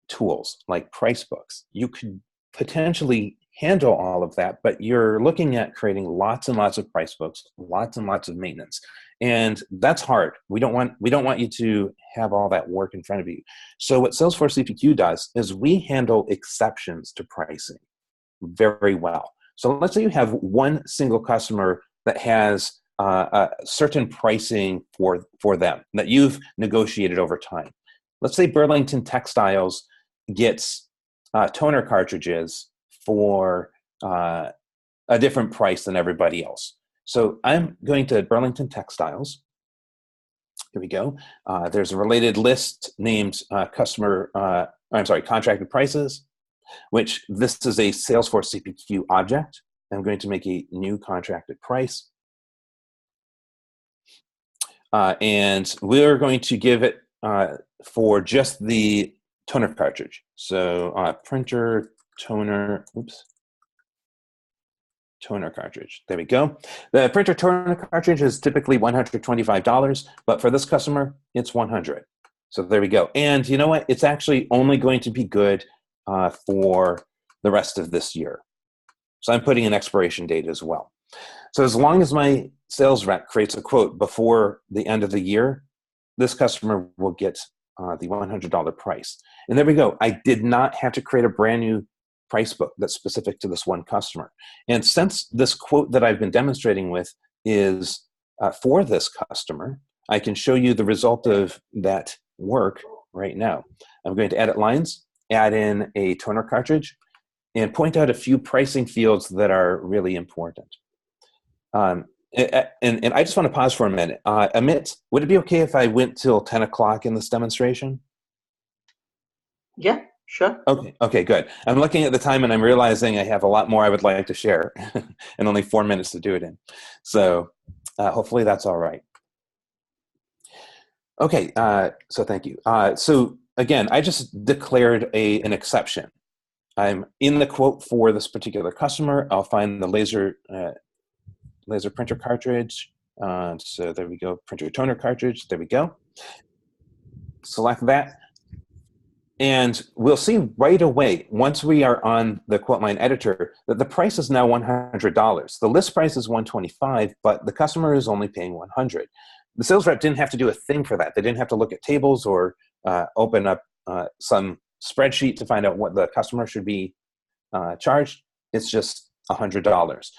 S2: tools like price books, you could potentially handle all of that, but you're looking at creating lots and lots of price books, lots and lots of maintenance. And that's hard. We don't want you to have all that work in front of you. So what Salesforce CPQ does is we handle exceptions to pricing very well. So let's say you have one single customer that has a certain pricing for them that you've negotiated over time. Let's say Burlington Textiles gets toner cartridges for a different price than everybody else. So I'm going to Burlington Textiles. Here we go. There's a related list named contracted prices, which this is a Salesforce CPQ object. I'm going to make a new contracted price. And we're going to give it for just the toner cartridge. So printer, toner, oops. toner cartridge. There we go. The printer toner cartridge is typically $125, but for this customer, it's $100. So there we go. And you know what? It's actually only going to be good for the rest of this year. So I'm putting an expiration date as well. So as long as my sales rep creates a quote before the end of the year, this customer will get the $100 price. And there we go. I did not have to create a brand new price book that's specific to this one customer. And since this quote that I've been demonstrating with is for this customer, I can show you the result of that work right now. I'm going to edit lines, add in a toner cartridge, and point out a few pricing fields that are really important. And I just want to pause for a minute. Amit, would it be okay if I went till 10 o'clock in this demonstration?
S1: Yeah, sure.
S2: Okay, good. I'm looking at the time and I'm realizing I have a lot more I would like to share and only 4 minutes to do it in. So hopefully that's all right. Okay, so thank you. So again, I just declared an exception. I'm in the quote for this particular customer. I'll find the laser printer cartridge. So there we go, printer toner cartridge, there we go. Select that. And we'll see right away, once we are on the quote line editor, that the price is now $100. The list price is $125, but the customer is only paying $100. The sales rep didn't have to do a thing for that. They didn't have to look at tables or open up some spreadsheet to find out what the customer should be charged. It's just $100.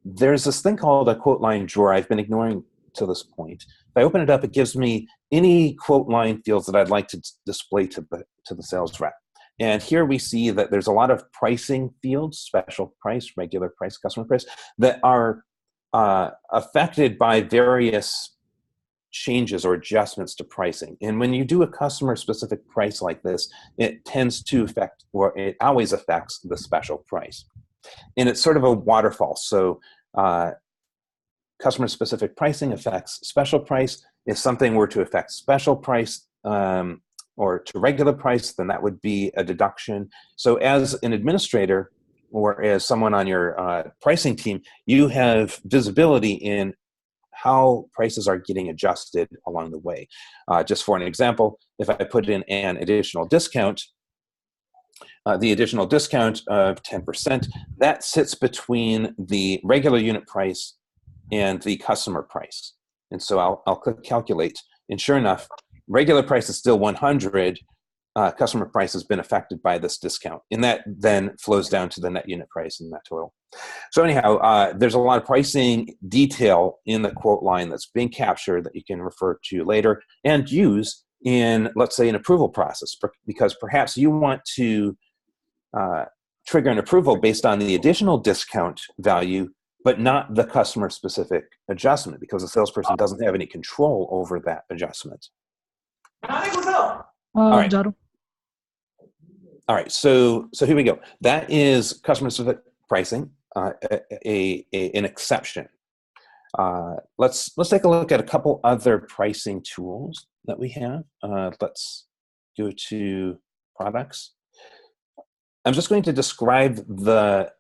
S2: There's this thing called a quote line drawer I've been ignoring to this point. If I open it up, it gives me any quote line fields that I'd like to display to the sales rep. And here we see that there's a lot of pricing fields, special price, regular price, customer price, that are affected by various changes or adjustments to pricing. And when you do a customer specific price like this, it tends to affect, or it always affects, the special price. And it's sort of a waterfall. So customer specific pricing affects special price. If something were to affect special price or to regular price, then that would be a deduction. So as an administrator or as someone on your pricing team, you have visibility in how prices are getting adjusted along the way. Just for an example, if I put in an additional discount, the additional discount of 10%, that sits between the regular unit price and the customer price. And so I'll click calculate, and sure enough, regular price is still 100, customer price has been affected by this discount. And that then flows down to the net unit price and net total. So anyhow, there's a lot of pricing detail in the quote line that's being captured that you can refer to later and use in, let's say, an approval process, because perhaps you want to trigger an approval based on the additional discount value, but not the customer specific adjustment, because the salesperson doesn't have any control over that adjustment. All right, so here we go. That is customer specific pricing, an exception. Let's take a look at a couple other pricing tools that we have. Let's go to products. I'm just going to describe the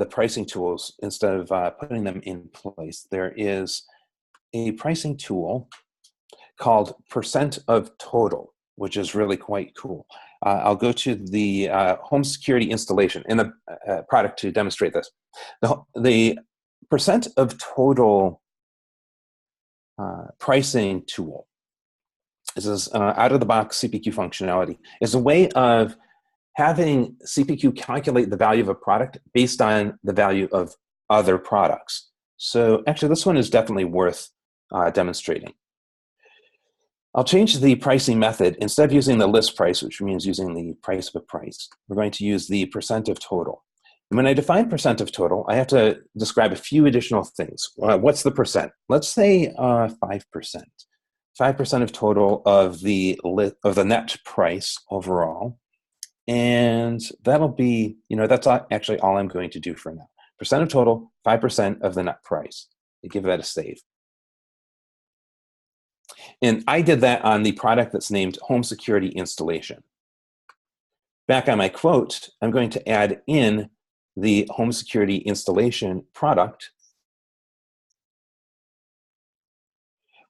S2: pricing tools instead of putting them in place. There is a pricing tool called percent of total, which is really quite cool. I'll go to the home security installation in the product to demonstrate this. The percent of total pricing tool, this is out-of-the-box CPQ functionality, is a way of having CPQ calculate the value of a product based on the value of other products. So actually, this one is definitely worth demonstrating. I'll change the pricing method. Instead of using the list price, which means using the price of a price, we're going to use the percent of total. And when I define percent of total, I have to describe a few additional things. What's the percent? Let's say 5%. 5% of total of the net price overall. And that'll be, that's actually all I'm going to do for now. Percent of total, 5% of the net price. I give that a save. And I did that on the product that's named Home Security Installation. Back on my quote, I'm going to add in the home security installation product,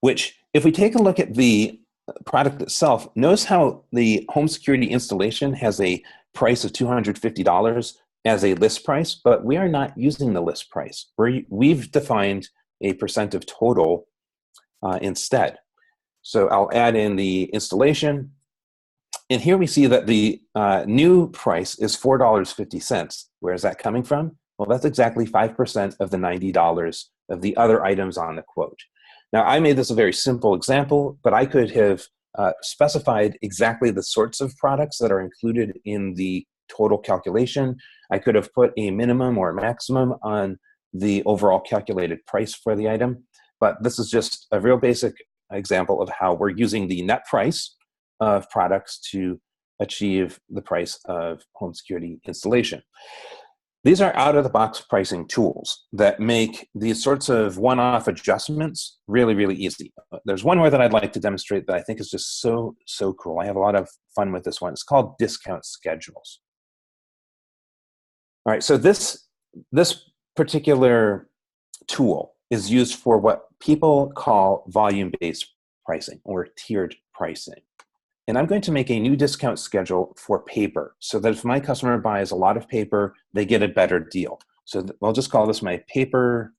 S2: which if we take a look at the product itself, notice how the home security installation has a price of $250 as a list price, but we are not using the list price. We've defined a percent of total instead. So I'll add in the installation. And here we see that the new price is $4.50. Where is that coming from? Well, that's exactly 5% of the $90 of the other items on the quote. Now, I made this a very simple example, but I could have specified exactly the sorts of products that are included in the total calculation. I could have put a minimum or a maximum on the overall calculated price for the item, but this is just a real basic example of how we're using the net price of products to achieve the price of home security installation. These are out-of-the-box pricing tools that make these sorts of one-off adjustments really, really easy. There's one more that I'd like to demonstrate that I think is just so cool. I have a lot of fun with this one. It's called discount schedules. All right, so this particular tool is used for what people call volume-based pricing or tiered pricing. And I'm going to make a new discount schedule for paper so that if my customer buys a lot of paper, they get a better deal. So I'll just call this my paper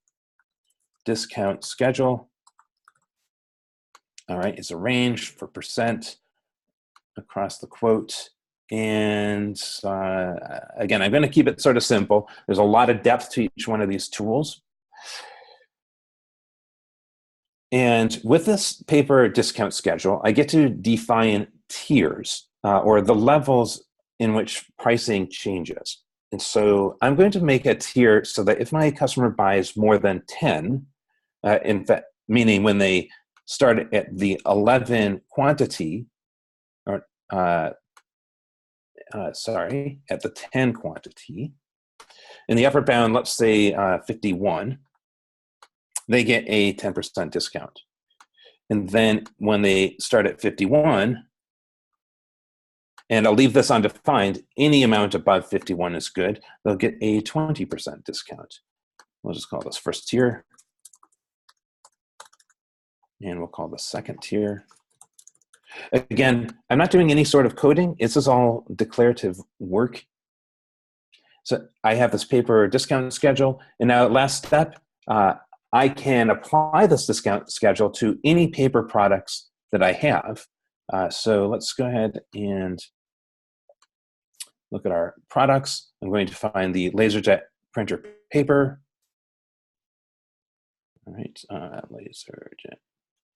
S2: discount schedule. All right, it's a range for percent across the quote. And again, I'm going to keep it sort of simple. There's a lot of depth to each one of these tools. And with this paper discount schedule, I get to define tiers or the levels in which pricing changes. And so I'm going to make a tier so that if my customer buys more than 10, in fact, meaning when they start at the 11 quantity, or at the 10 quantity, in the upper bound, let's say 51, they get a 10% discount. And then when they start at 51, and I'll leave this undefined, any amount above 51 is good, they'll get a 20% discount. We'll just call this first tier. And we'll call this second tier. Again, I'm not doing any sort of coding. This is all declarative work. So I have this paper discount schedule. And now last step, I can apply this discount schedule to any paper products that I have. So let's go ahead and look at our products. I'm going to find the LaserJet printer paper. All right, LaserJet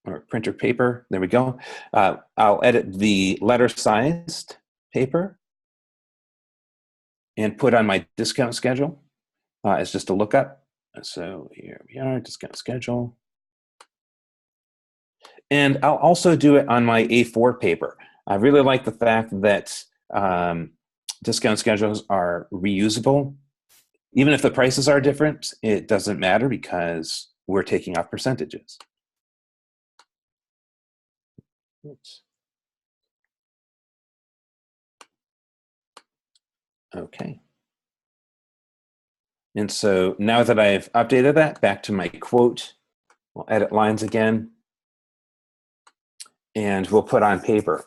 S2: or printer paper. There we go. I'll edit the letter-sized paper and put on my discount schedule as just a lookup. So here we are, discount schedule. And I'll also do it on my A4 paper. I really like the fact that discount schedules are reusable. Even if the prices are different, it doesn't matter because we're taking off percentages. Oops. Okay. And so now that I've updated that, back to my quote, we'll edit lines again, and we'll put on paper.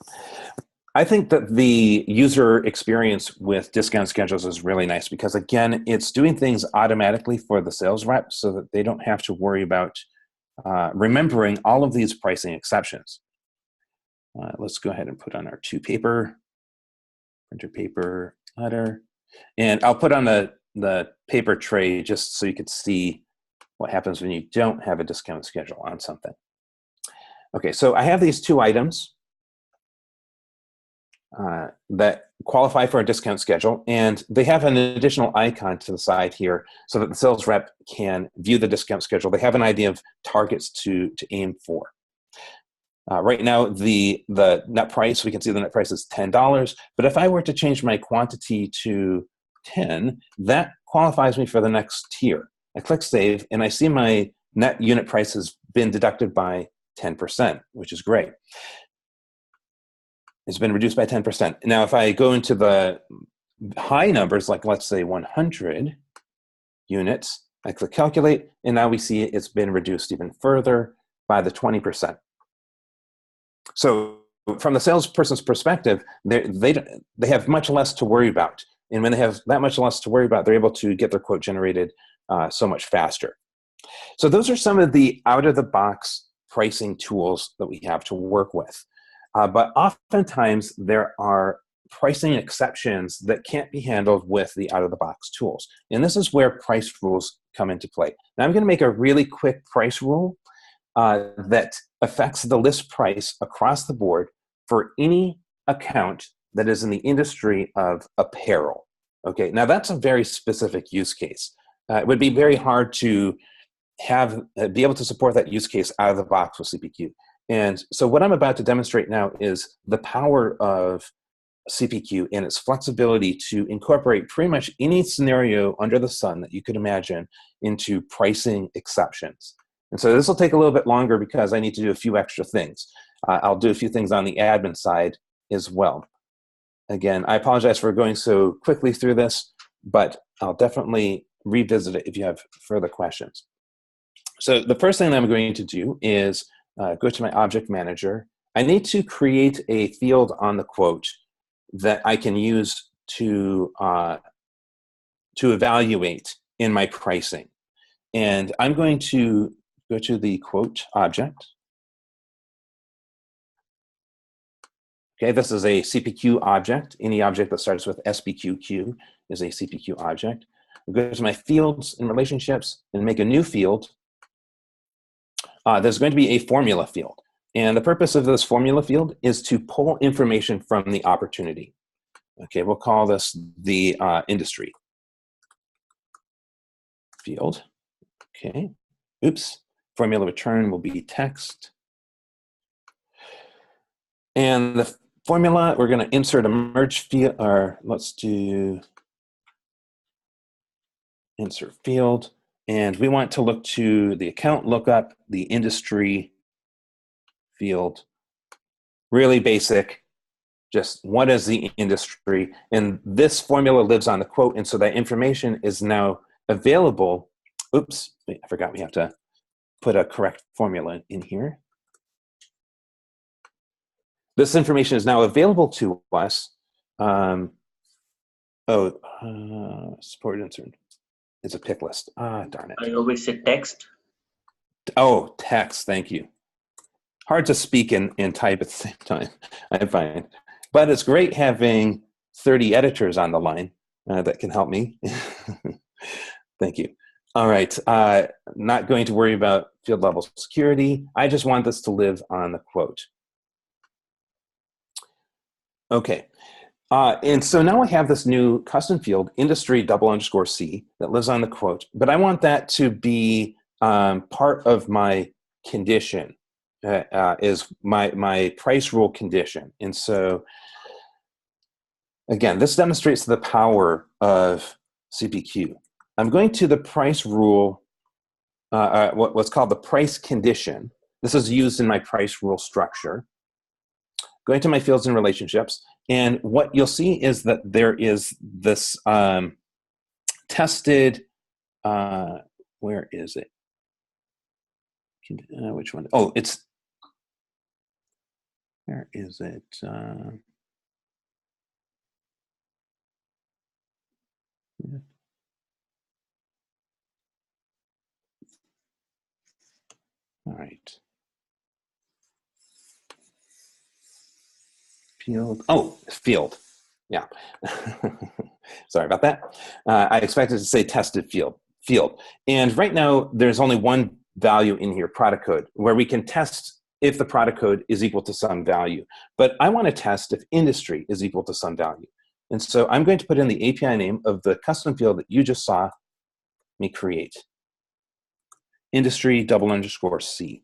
S2: I think that the user experience with discount schedules is really nice because, again, it's doing things automatically for the sales rep so that they don't have to worry about remembering all of these pricing exceptions. Let's go ahead and put on our two paper, printer paper, letter, and I'll put on the paper tray just so you could see what happens when you don't have a discount schedule on something. Okay, so I have these two items that qualify for a discount schedule, and they have an additional icon to the side here so that the sales rep can view the discount schedule. They have an idea of targets to aim for. Right now, the net price, we can see the net price is $10, but if I were to change my quantity to 10, that qualifies me for the next tier. I click save, and I see my net unit price has been deducted by 10%, which is great. It's been reduced by 10%. Now, if I go into the high numbers, like let's say 100 units, I click calculate, and now we see it's been reduced even further by the 20%. So from the salesperson's perspective, they have much less to worry about. And when they have that much less to worry about, they're able to get their quote generated so much faster. So those are some of the out-of-the-box pricing tools that we have to work with. But oftentimes, there are pricing exceptions that can't be handled with the out-of-the-box tools. And this is where price rules come into play. Now, I'm going to make a really quick price rule that affects the list price across the board for any account that is in the industry of apparel. Okay, now that's a very specific use case. It would be very hard to be able to support that use case out of the box with CPQ. And so what I'm about to demonstrate now is the power of CPQ and its flexibility to incorporate pretty much any scenario under the sun that you could imagine into pricing exceptions. And so this will take a little bit longer because I need to do a few extra things. I'll do a few things on the admin side as well. Again, I apologize for going so quickly through this, but I'll definitely revisit it if you have further questions. So the first thing that I'm going to do is go to my object manager. I need to create a field on the quote that I can use to evaluate in my pricing. And I'm going to go to the quote object. Okay, this is a CPQ object. Any object that starts with SPQQ is a CPQ object. I'll go to my fields and relationships and make a new field. There's going to be a formula field. And the purpose of this formula field is to pull information from the opportunity. Okay, we'll call this the industry field. Okay, oops. Formula return will be text. And the formula, we're going to insert a merge field, or let's do insert field. And we want to look to the account lookup, the industry field. Really basic, just what is the industry? And this formula lives on the quote, and so that information is now available. Oops, wait, I forgot we have to put a correct formula in here. This information is now available to us. Support insert. It's a pick list. Darn it.
S1: I always say text.
S2: Oh, text, thank you. Hard to speak and type at the same time, I find. But it's great having 30 editors on the line that can help me. Thank you. All right, not going to worry about field level security. I just want this to live on the quote. Okay, and so now I have this new custom field, industry _C, that lives on the quote, but I want that to be part of my condition, is my price rule condition. And so, again, this demonstrates the power of CPQ. I'm going to the price rule, what's called the price condition. This is used in my price rule structure. Going to my fields and relationships, and what you'll see is that there is this tested, where is it? Which one? Oh, it's, where is it? All right. Field. Oh, field. Yeah. Sorry about that. I expected to say tested field. And right now, there's only one value in here, product code, where we can test if the product code is equal to some value. But I want to test if industry is equal to some value. And so I'm going to put in the API name of the custom field that you just saw me create. Industry _C.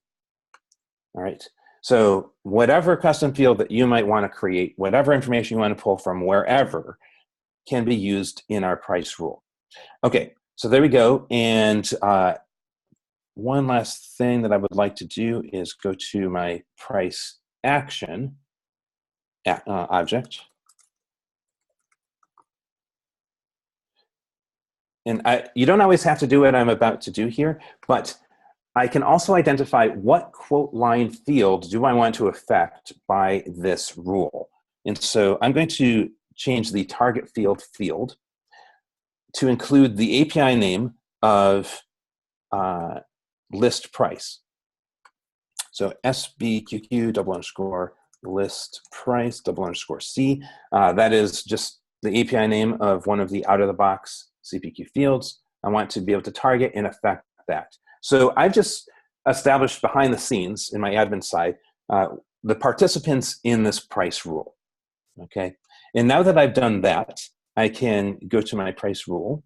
S2: All right. So whatever custom field that you might want to create, whatever information you want to pull from wherever, can be used in our price rule. Okay, so there we go. And one last thing that I would like to do is go to my price action object. and you don't always have to do what I'm about to do here, but I can also identify what quote line field do I want to affect by this rule. And so I'm going to change the target field to include the API name of list price. So SBQQ _list price _C. That is just the API name of one of the out-of-the-box CPQ fields. I want to be able to target and affect that. So I've just established behind the scenes in my admin side the participants in this price rule. Okay, and now that I've done that, I can go to my price rule.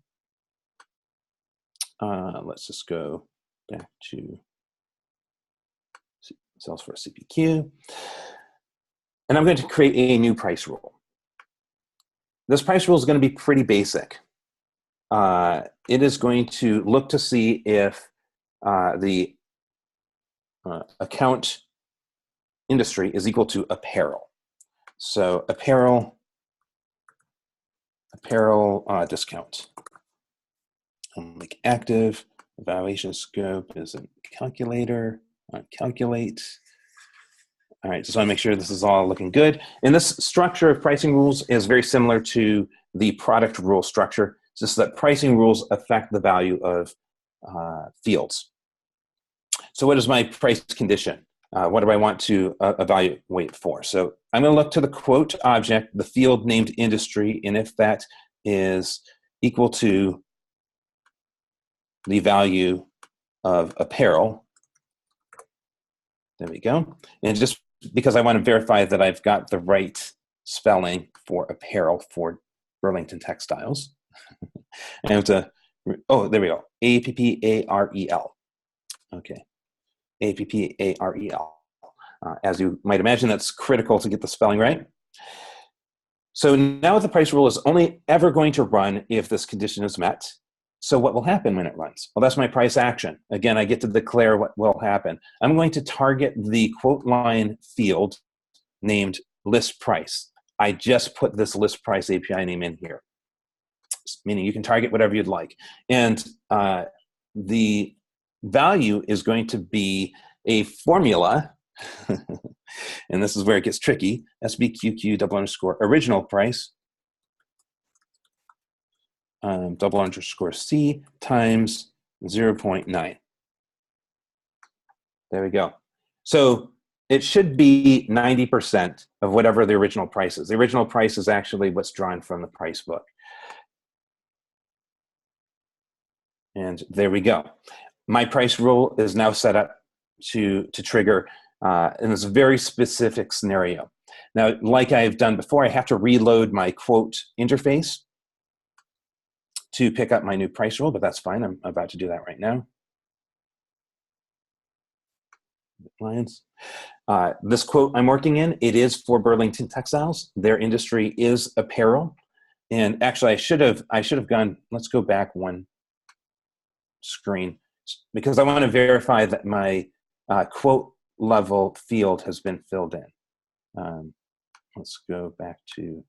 S2: Let's just go back to Salesforce CPQ. And I'm going to create a new price rule. This price rule is going to be pretty basic. It is going to look to see if the account industry is equal to apparel. So apparel discount. Like active, evaluation scope is a calculator, calculate. All right, just want to make sure this is all looking good. And this structure of pricing rules is very similar to the product rule structure. It's just that pricing rules affect the value of fields. So what is my price condition? What do I want to evaluate for? So I'm going to look to the quote object, the field named industry, and if that is equal to the value of apparel, there we go. And just because I want to verify that I've got the right spelling for apparel for Burlington Textiles, I have to, oh, there we go, A-P-P-A-R-E-L. Okay, A-P-P-A-R-E-L. As you might imagine, that's critical to get the spelling right. So now the price rule is only ever going to run if this condition is met. So what will happen when it runs? Well, that's my price action. Again, I get to declare what will happen. I'm going to target the quote line field named list price. I just put this list price API name in here, meaning you can target whatever you'd like. And the value is going to be a formula, and this is where it gets tricky, SBQQ original price _C times 0.9. There we go. So it should be 90% of whatever the original price is. The original price is actually what's drawn from the price book. And there we go. My price rule is now set up to trigger in this very specific scenario. Now, like I've done before, I have to reload my quote interface to pick up my new price rule, but that's fine. I'm about to do that right now. Lines. This quote I'm working in, it is for Burlington Textiles. Their industry is apparel. And actually, I should have gone, let's go back one screen, because I want to verify that my quote level field has been filled in. Let's go back to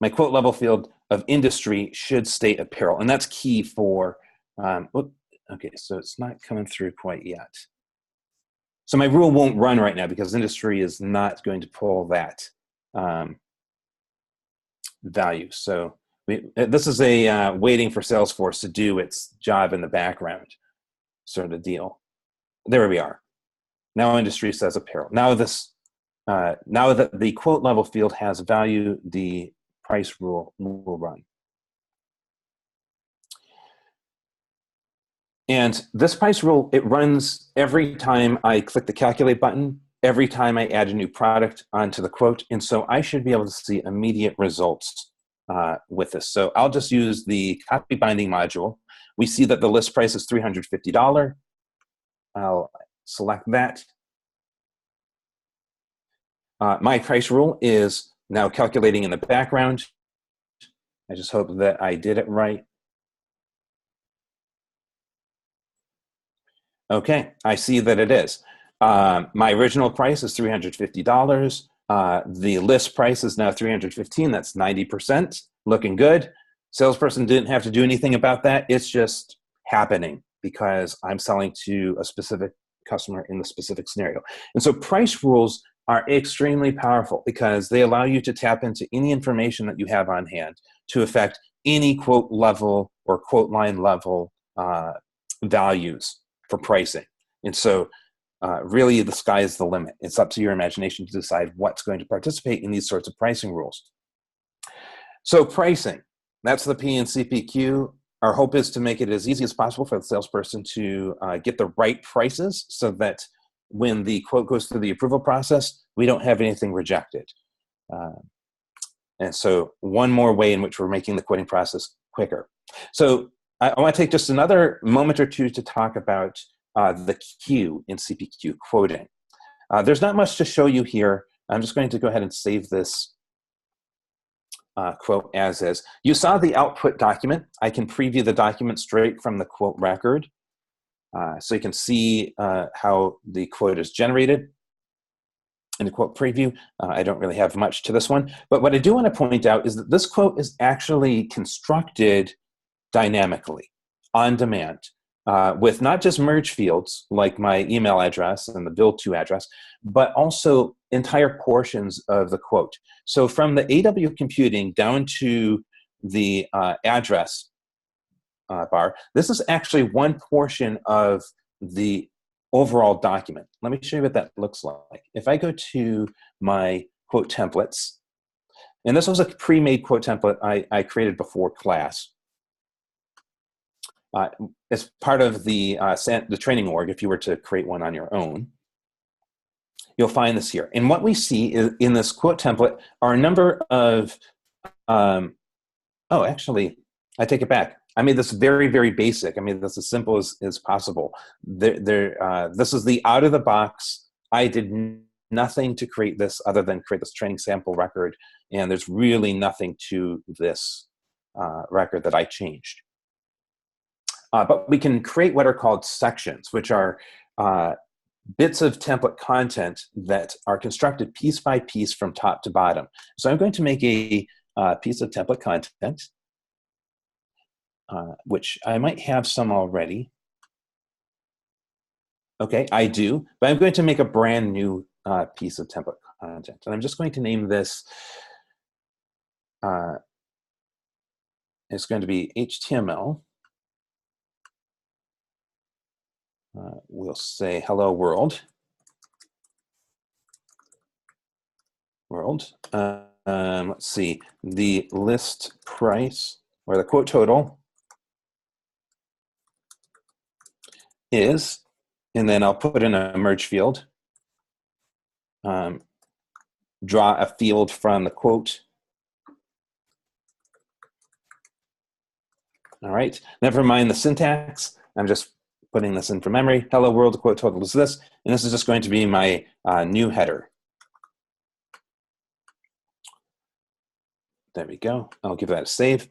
S2: my quote level field of industry should state apparel, and that's key for, okay, so it's not coming through quite yet. So my rule won't run right now because industry is not going to pull that value. So this is a waiting for Salesforce to do its job in the background sort of deal. There we are. Now industry says apparel. Now this, now that the quote level field has value, the price rule will run. And this price rule, it runs every time I click the calculate button, every time I add a new product onto the quote. And so I should be able to see immediate results with this. So I'll just use the copy binding module. We see that the list price is $350. I'll select that. My price rule is now calculating in the background. I just hope that I did it right. Okay, I see that it is. My original price is $350. The list price is now $315. That's 90%, looking good. Salesperson didn't have to do anything about that. It's just happening because I'm selling to a specific customer in the specific scenario. And so price rules are extremely powerful because they allow you to tap into any information that you have on hand to affect any quote level or quote line level values for pricing. And so really the sky is the limit. It's up to your imagination to decide what's going to participate in these sorts of pricing rules. So pricing, that's the P in CPQ. Our hope is to make it as easy as possible for the salesperson to get the right prices so that when the quote goes through the approval process, we don't have anything rejected. And so one more way in which we're making the quoting process quicker. So I want to take just another moment or two to talk about the Q in CPQ quoting. There's not much to show you here. I'm just going to go ahead and save this quote as is. You saw the output document. I can preview the document straight from the quote record. So you can see how the quote is generated in the quote preview. I don't really have much to this one, but what I do want to point out is that this quote is actually constructed dynamically, on demand, with not just merge fields like my email address and the bill to address, but also entire portions of the quote. So from the AW computing down to the address bar, this is actually one portion of the overall document. Let me show you what that looks like. If I go to my quote templates, and this was a pre-made quote template I created before class. As part of the training org, if you were to create one on your own, you'll find this here. And what we see is, in this quote template are a number of, oh, actually, I take it back. I made this very, very basic. I made this as simple as possible. This is the out of the box. I did nothing to create this other than create this training sample record. And there's really nothing to this record that I changed. But we can create what are called sections, which are bits of template content that are constructed piece by piece from top to bottom. So I'm going to make a piece of template content, which I might have some already. Okay, I do, but I'm going to make a brand new piece of template content. And I'm just going to name this, it's going to be HTML. We'll say hello world. Let's see, the list price or the quote total is, and then I'll put in a merge field. Draw a field from the quote. All right, never mind the syntax. I'm just putting this in from memory. Hello world, the quote total is this, and this is just going to be my new header. There we go. I'll give that a save.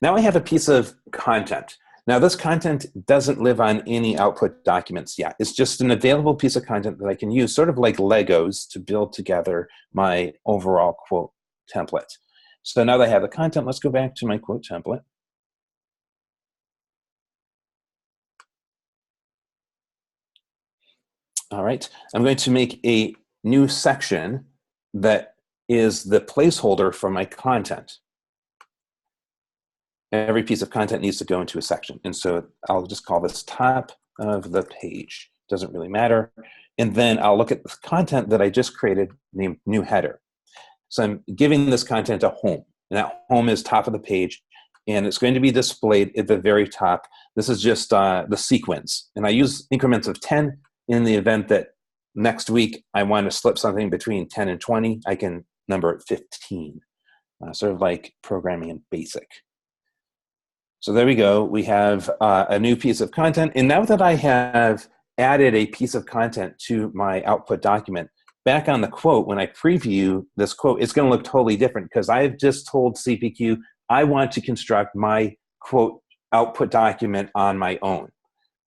S2: Now I have a piece of content. Now this content doesn't live on any output documents yet. It's just an available piece of content that I can use, sort of like Legos, to build together my overall quote template. So now that I have the content, let's go back to my quote template. All right, I'm going to make a new section that is the placeholder for my content. Every piece of content needs to go into a section. And so I'll just call this top of the page. Doesn't really matter. And then I'll look at the content that I just created named new header. So I'm giving this content a home. And that home is top of the page. And it's going to be displayed at the very top. This is just the sequence. And I use increments of 10 in the event that next week I want to slip something between 10 and 20. I can number it 15. Sort of like programming in BASIC. So there we go. We have a new piece of content. And now that I have added a piece of content to my output document, back on the quote, when I preview this quote, it's going to look totally different because I've just told CPQ I want to construct my quote output document on my own.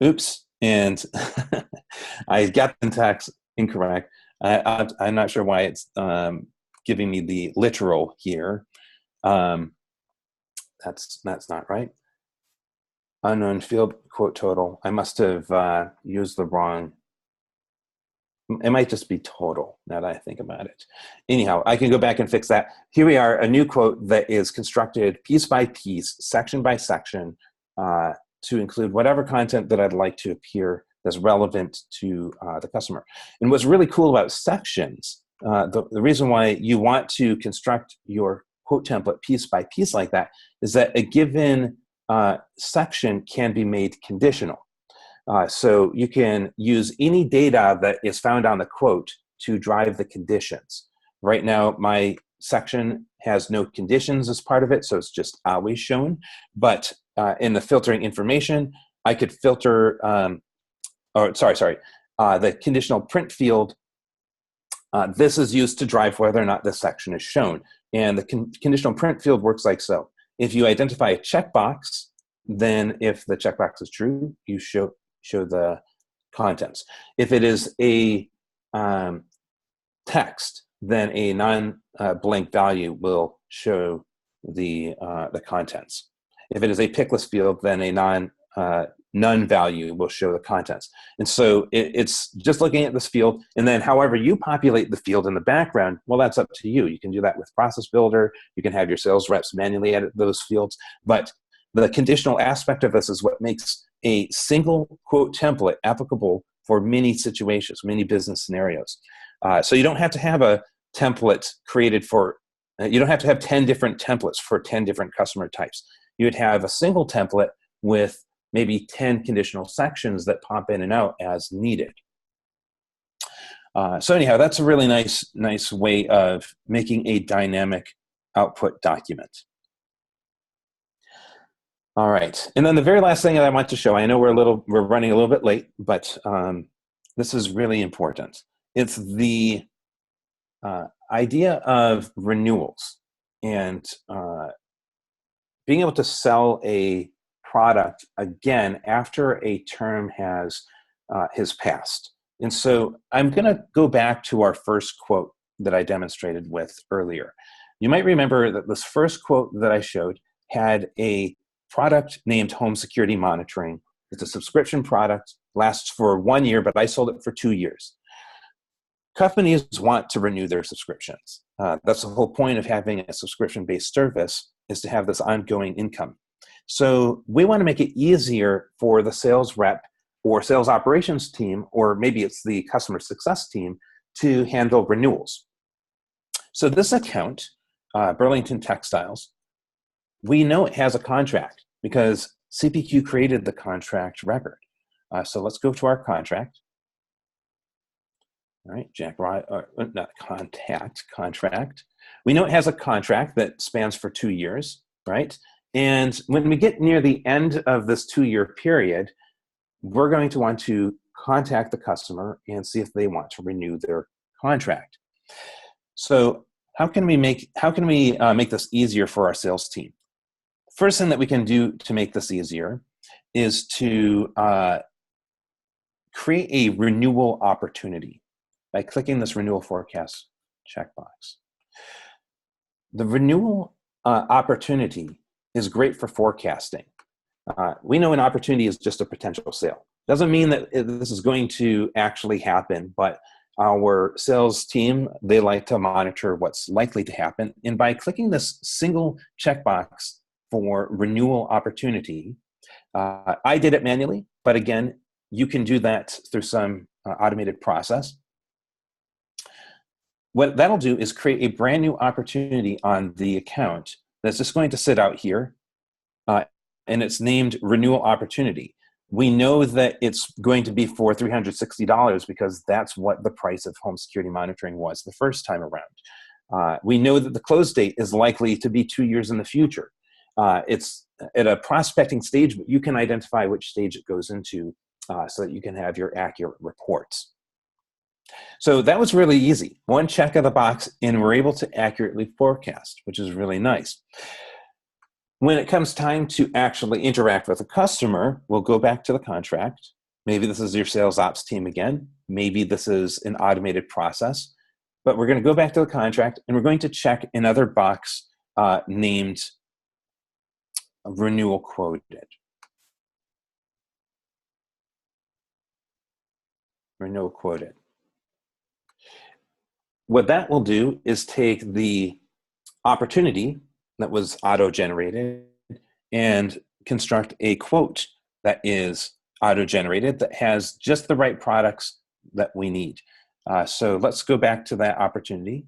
S2: Oops. And I got the syntax incorrect. I'm not sure why it's giving me the literal here. that's not right. Unknown field quote total. I must have used the wrong. It might just be total now that I think about it. Anyhow, I can go back and fix that. Here we are, a new quote that is constructed piece by piece, section by section, to include whatever content that I'd like to appear that's relevant to the customer. And what's really cool about sections, the reason why you want to construct your quote template piece by piece like that is that a given section can be made conditional. So you can use any data that is found on the quote to drive the conditions. Right now, my section has no conditions as part of it, so it's just always shown. But in the filtering information, I could filter, the conditional print field. This is used to drive whether or not this section is shown. And the conditional print field works like so. If you identify a checkbox, then if the checkbox is true, you show the contents. If it is a text, then a non-blank value will show the contents. If it is a pickless field, then a none value will show the contents. And so it's just looking at this field, and then however you populate the field in the background, well, that's up to you. You can do that with Process Builder. You can have your sales reps manually edit those fields. But the conditional aspect of this is what makes a single quote template applicable for many situations, many business scenarios. So you don't have to have a template created for, you don't have to have 10 different templates for 10 different customer types. You would have a single template with maybe 10 conditional sections that pop in and out as needed. So anyhow, that's a really nice way of making a dynamic output document. All right, and then the very last thing that I want to show, I know we're running a little bit late, but this is really important. It's the idea of renewals and being able to sell a product again after a term has passed. And so I'm going to go back to our first quote that I demonstrated with earlier. You might remember that this first quote that I showed had a product named Home Security Monitoring. It's a subscription product, lasts for 1 year, but I sold it for 2 years. Companies want to renew their subscriptions. That's the whole point of having a subscription-based service, is to have this ongoing income. So we want to make it easier for the sales rep or sales operations team, or maybe it's the customer success team, to handle renewals. So this account, Burlington Textiles, we know it has a contract because CPQ created the contract record. So let's go to our contract. All right, contract. We know it has a contract that spans for 2 years, right? And when we get near the end of this 2-year period, we're going to want to contact the customer and see if they want to renew their contract. So how can we make this easier for our sales team? First thing that we can do to make this easier is to create a renewal opportunity by clicking this renewal forecast checkbox. The renewal opportunity is great for forecasting. We know an opportunity is just a potential sale. Doesn't mean that this is going to actually happen, but our sales team, they like to monitor what's likely to happen. And by clicking this single checkbox for renewal opportunity, I did it manually, but again, you can do that through some automated process. What that'll do is create a brand new opportunity on the account that's just going to sit out here, and it's named Renewal Opportunity. We know that it's going to be for $360 because that's what the price of home security monitoring was the first time around. We know that the close date is likely to be 2 years in the future. It's at a prospecting stage, but you can identify which stage it goes into so that you can have your accurate reports. So that was really easy. One check of the box, and we're able to accurately forecast, which is really nice. When it comes time to actually interact with a customer, we'll go back to the contract. Maybe this is your sales ops team again. Maybe this is an automated process. But we're going to go back to the contract, and we're going to check another box named renewal quoted. Renewal quoted. What that will do is take the opportunity that was auto-generated and construct a quote that is auto-generated that has just the right products that we need. So let's go back to that opportunity.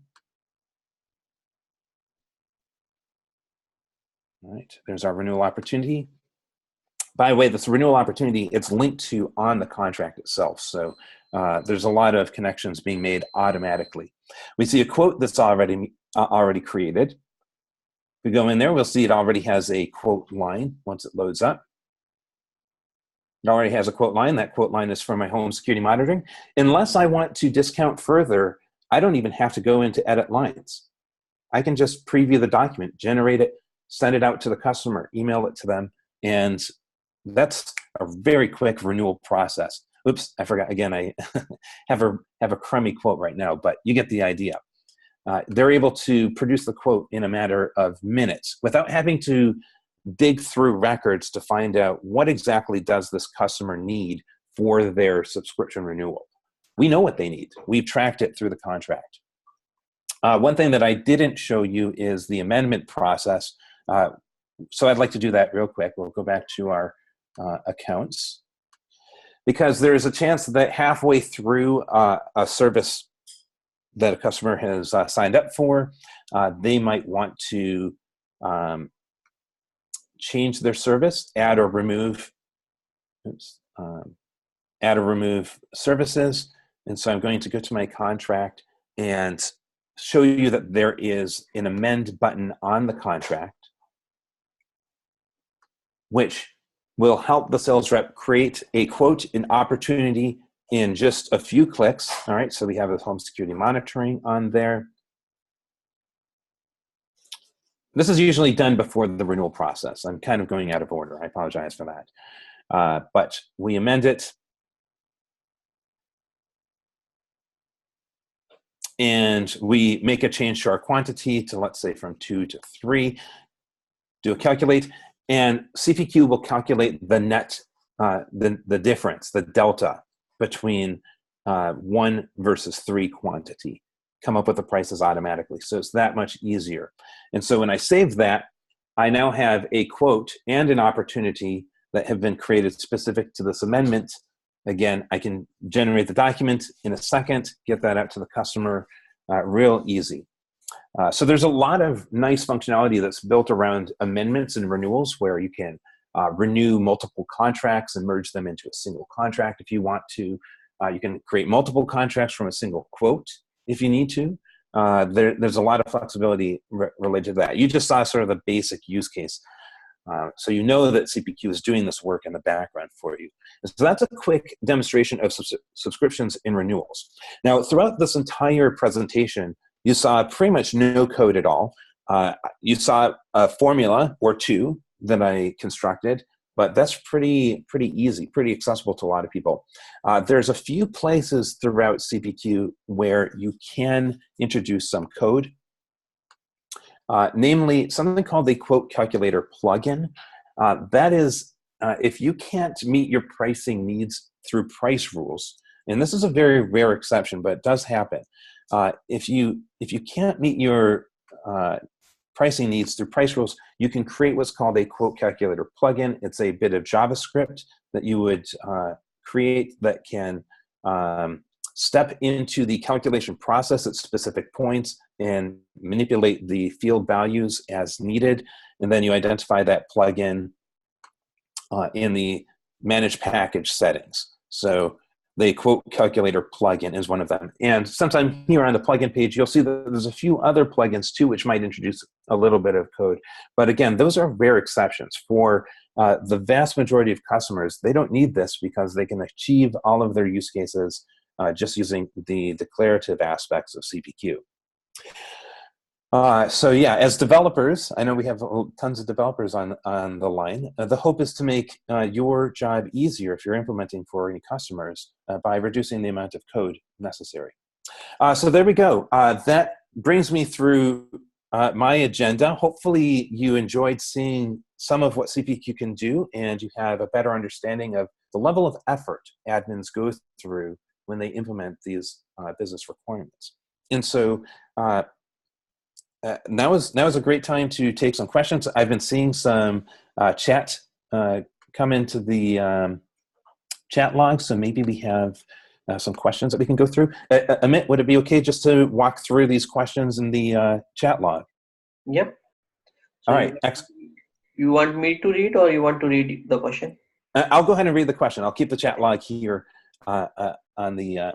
S2: All right, there's our renewal opportunity. By the way, this renewal opportunity, it's linked to on the contract itself. So there's a lot of connections being made automatically. We see a quote that's already created. If we go in there, we'll see it already has a quote line once it loads up. It already has a quote line. That quote line is for my home security monitoring. Unless I want to discount further, I don't even have to go into edit lines. I can just preview the document, generate it, send it out to the customer, email it to them, and that's a very quick renewal process. Oops, I forgot. Again, I have a crummy quote right now, but you get the idea. They're able to produce the quote in a matter of minutes without having to dig through records to find out what exactly does this customer need for their subscription renewal. We know what they need. We've tracked it through the contract. One thing that I didn't show you is the amendment process. So I'd like to do that real quick. We'll go back to our accounts, because there is a chance that halfway through a service that a customer has signed up for, they might want to change their service, add or remove services. And so I'm going to go to my contract and show you that there is an amend button on the contract, which will help the sales rep create a quote, an opportunity in just a few clicks. All right, so we have the home security monitoring on there. This is usually done before the renewal process. I'm kind of going out of order. I apologize for that. But we amend it. And we make a change to our quantity to, let's say, from 2 to 3. Do a calculate. And CPQ will calculate the net, the difference, the delta between 1 versus 3 quantity. Come up with the prices automatically. So it's that much easier. And so when I save that, I now have a quote and an opportunity that have been created specific to this amendment. Again, I can generate the document in a second, get that out to the customer real easy. So there's a lot of nice functionality that's built around amendments and renewals, where you can renew multiple contracts and merge them into a single contract if you want to. You can create multiple contracts from a single quote if you need to. There's a lot of flexibility related to that. You just saw sort of the basic use case. So you know that CPQ is doing this work in the background for you. So that's a quick demonstration of subscriptions and renewals. Now, throughout this entire presentation, you saw pretty much no code at all. You saw a formula or two that I constructed, but that's pretty easy, pretty accessible to a lot of people. There's a few places throughout CPQ where you can introduce some code. Namely, something called the quote calculator plugin. That is, if you can't meet your pricing needs through price rules, and this is a very rare exception, but it does happen. If you can't meet your pricing needs through price rules, you can create what's called a quote calculator plugin. It's a bit of JavaScript that you would create that can step into the calculation process at specific points and manipulate the field values as needed. And then you identify that plugin in the manage package settings. So the quote calculator plugin is one of them. And sometime here on the plugin page, you'll see that there's a few other plugins too, which might introduce a little bit of code. But again, those are rare exceptions. For the vast majority of customers, they don't need this because they can achieve all of their use cases just using the declarative aspects of CPQ. So yeah, as developers, I know we have tons of developers on the line. The hope is to make your job easier if you're implementing for any customers by reducing the amount of code necessary. So there we go. That brings me through my agenda. Hopefully you enjoyed seeing some of what CPQ can do, and you have a better understanding of the level of effort admins go through when they implement these business requirements. And so now is a great time to take some questions. I've been seeing some chat come into the chat log, so maybe we have some questions that we can go through. Amit, would it be okay just to walk through these questions in the chat log?
S1: Yep. So
S2: all right.
S1: You want me to read, or you want to read the question?
S2: I'll go ahead and read the question. I'll keep the chat log here on the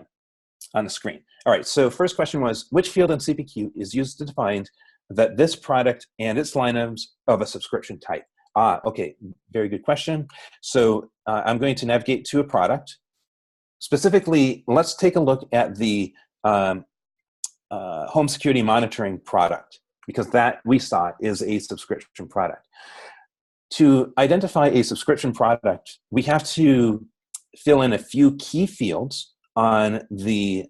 S2: screen. All right, so first question was, which field in CPQ is used to define that this product and its line items of a subscription type? Okay, very good question. So I'm going to navigate to a product. Specifically, let's take a look at the home security monitoring product, because that we saw is a subscription product. To identify a subscription product, we have to fill in a few key fields on the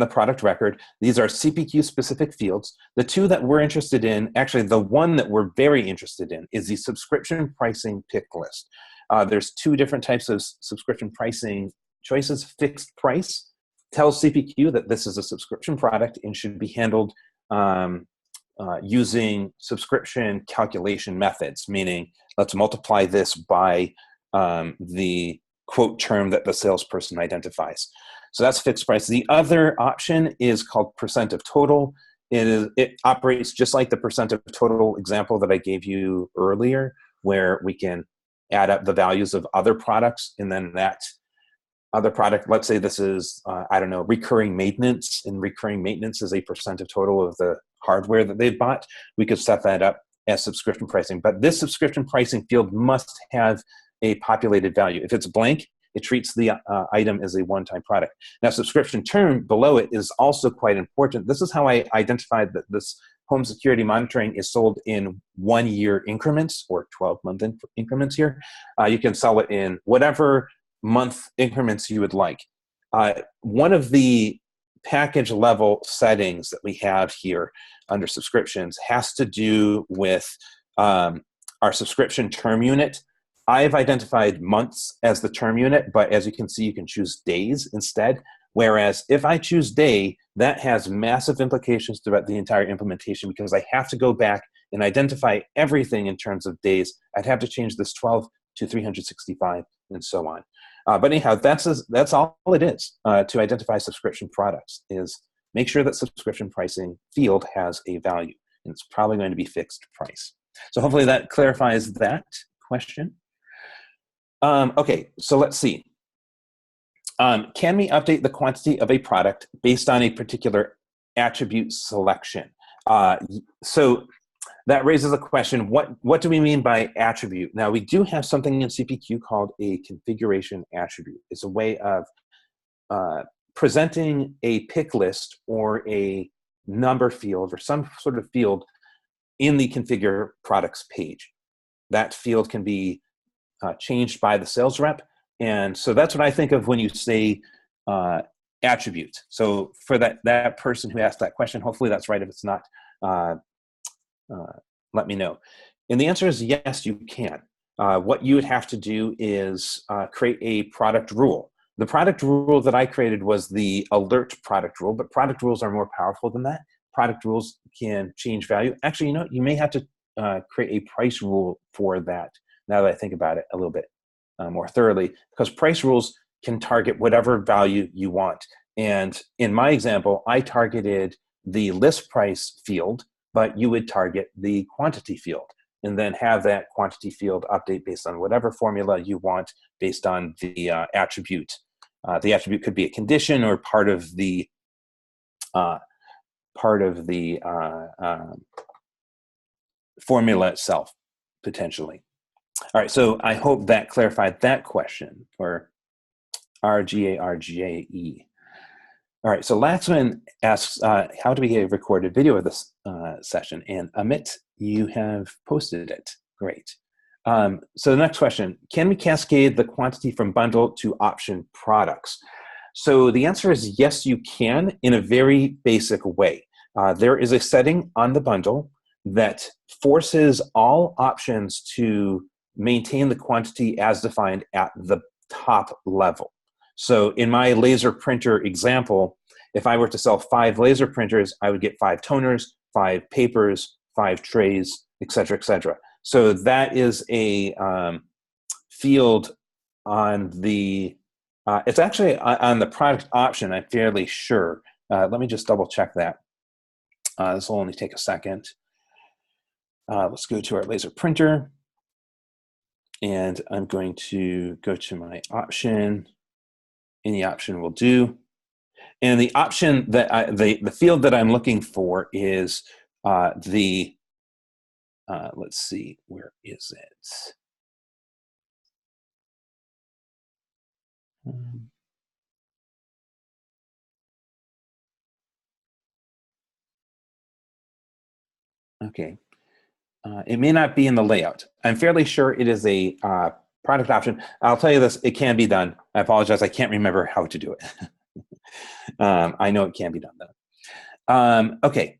S2: product record. These are CPQ specific fields. The two that we're interested in, actually the one that we're very interested in, is the subscription pricing pick list. There's two different types of subscription pricing choices. Fixed price tells CPQ that this is a subscription product and should be handled using subscription calculation methods, meaning let's multiply this by the quote term that the salesperson identifies. So that's fixed price. The other option is called percent of total. It operates just like the percent of total example that I gave you earlier, where we can add up the values of other products, and then that other product, let's say this is, I don't know, recurring maintenance, and recurring maintenance is a percent of total of the hardware that they've bought. We could set that up as subscription pricing. But this subscription pricing field must have a populated value. If it's blank, it treats the item as a one-time product. Now, subscription term below it is also quite important. This is how I identified that this home security monitoring is sold in 1-year increments, or 12-month increments here. You can sell it in whatever month increments you would like. One of the package level settings that we have here under subscriptions has to do with our subscription term unit. I've identified months as the term unit, but as you can see, you can choose days instead. Whereas if I choose day, that has massive implications throughout the entire implementation, because I have to go back and identify everything in terms of days. I'd have to change this 12 to 365 and so on. But anyhow, that's all it is to identify subscription products, is make sure that subscription pricing field has a value, and it's probably going to be fixed price. So hopefully that clarifies that question. Okay, so let's see. Can we update the quantity of a product based on a particular attribute selection? So that raises a question, what do we mean by attribute? Now, we do have something in CPQ called a configuration attribute. It's a way of presenting a pick list or a number field or some sort of field in the configure products page. That field can be changed by the sales rep. And so that's what I think of when you say attribute. So for that person who asked that question, hopefully that's right. If it's not, let me know. And the answer is yes, you can. What you would have to do is create a product rule. The product rule that I created was the alert product rule, but product rules are more powerful than that. Product rules can change value. Actually, you know, you may have to create a price rule for that, now that I think about it a little bit more thoroughly, because price rules can target whatever value you want. And in my example, I targeted the list price field, but you would target the quantity field, and then have that quantity field update based on whatever formula you want based on the attribute. The attribute could be a condition or part of the formula itself, potentially. All right, so I hope that clarified that question for RGAE. All right, so Laxman asks, how do we get a recorded video of this session? And Amit, you have posted it. Great. So the next question, can we cascade the quantity from bundle to option products? So the answer is yes, you can, in a very basic way. There is a setting on the bundle that forces all options to maintain the quantity as defined at the top level. So in my laser printer example, if I were to sell 5 laser printers, I would get 5 toners, 5 papers, 5 trays, etc., etc. So that is a field on the, it's actually on the product option, I'm fairly sure. Let me just double check that. This will only take a second. Let's go to our laser printer. And I'm going to go to my option. Any option will do. And the option that the field that I'm looking for is let's see, where is it? Okay. It may not be in the layout. I'm fairly sure it is a product option. I'll tell you this, it can be done. I apologize, I can't remember how to do it. I know it can be done though. Okay,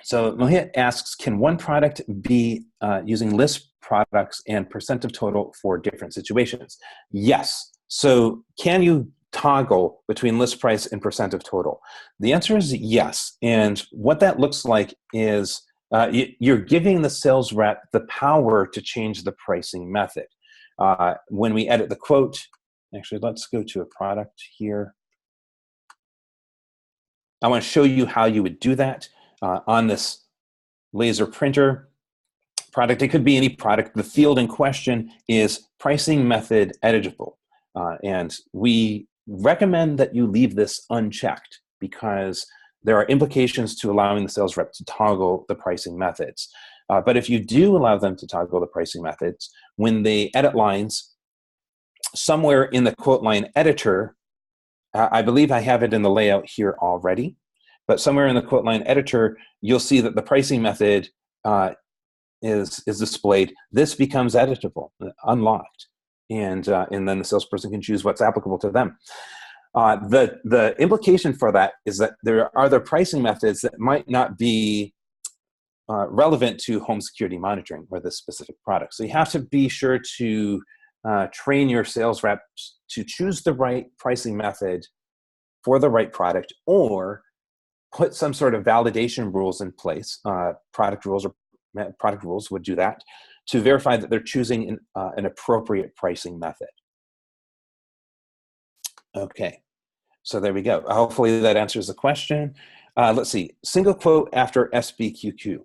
S2: so Mohit asks, can one product be using list products and percent of total for different situations? Yes. So can you toggle between list price and percent of total? The answer is yes. And what that looks like is you're giving the sales rep the power to change the pricing method. When we edit the quote, actually, let's go to a product here. I want to show you how you would do that on this laser printer product. It could be any product. The field in question is pricing method editable. And we recommend that you leave this unchecked because there are implications to allowing the sales rep to toggle the pricing methods. But if you do allow them to toggle the pricing methods, when they edit lines, somewhere in the quote line editor, I believe I have it in the layout here already, but somewhere in the quote line editor, you'll see that the pricing method is displayed. This becomes editable, unlocked, and then the salesperson can choose what's applicable to them. The implication for that is that there are other pricing methods that might not be relevant to home security monitoring or this specific product. So you have to be sure to train your sales reps to choose the right pricing method for the right product, or put some sort of validation rules in place. Product rules would do that to verify that they're choosing an appropriate pricing method. Okay, so there we go. Hopefully that answers the question. Let's see, single quote after SPQQ.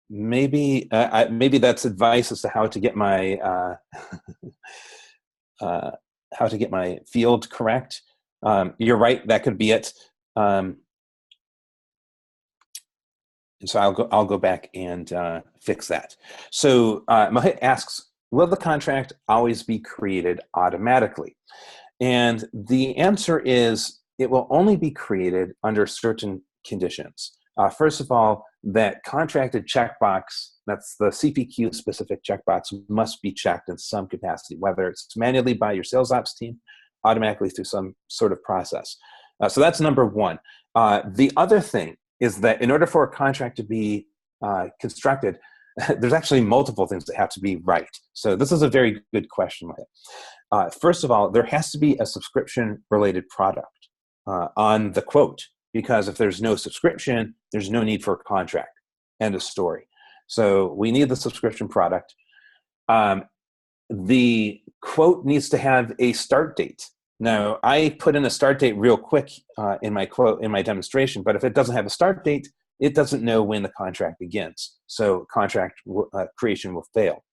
S2: Maybe that's advice as to how to get my field correct. You're right, that could be it. And so I'll go back and fix that. So Mohit asks, will the contract always be created automatically? And the answer is it will only be created under certain conditions. First of all, that contracted checkbox, that's the CPQ specific checkbox, must be checked in some capacity, whether it's manually by your sales ops team, automatically through some sort of process. So that's number one. The other thing is that in order for a contract to be constructed, there's actually multiple things that have to be right. So this is a very good question. First of all, there has to be a subscription-related product on the quote, because if there's no subscription, there's no need for a contract. End of story. So we need the subscription product. The quote needs to have a start date. Now, I put in a start date real quick in my demonstration, but if it doesn't have a start date, it doesn't know when the contract begins. So contract creation will fail.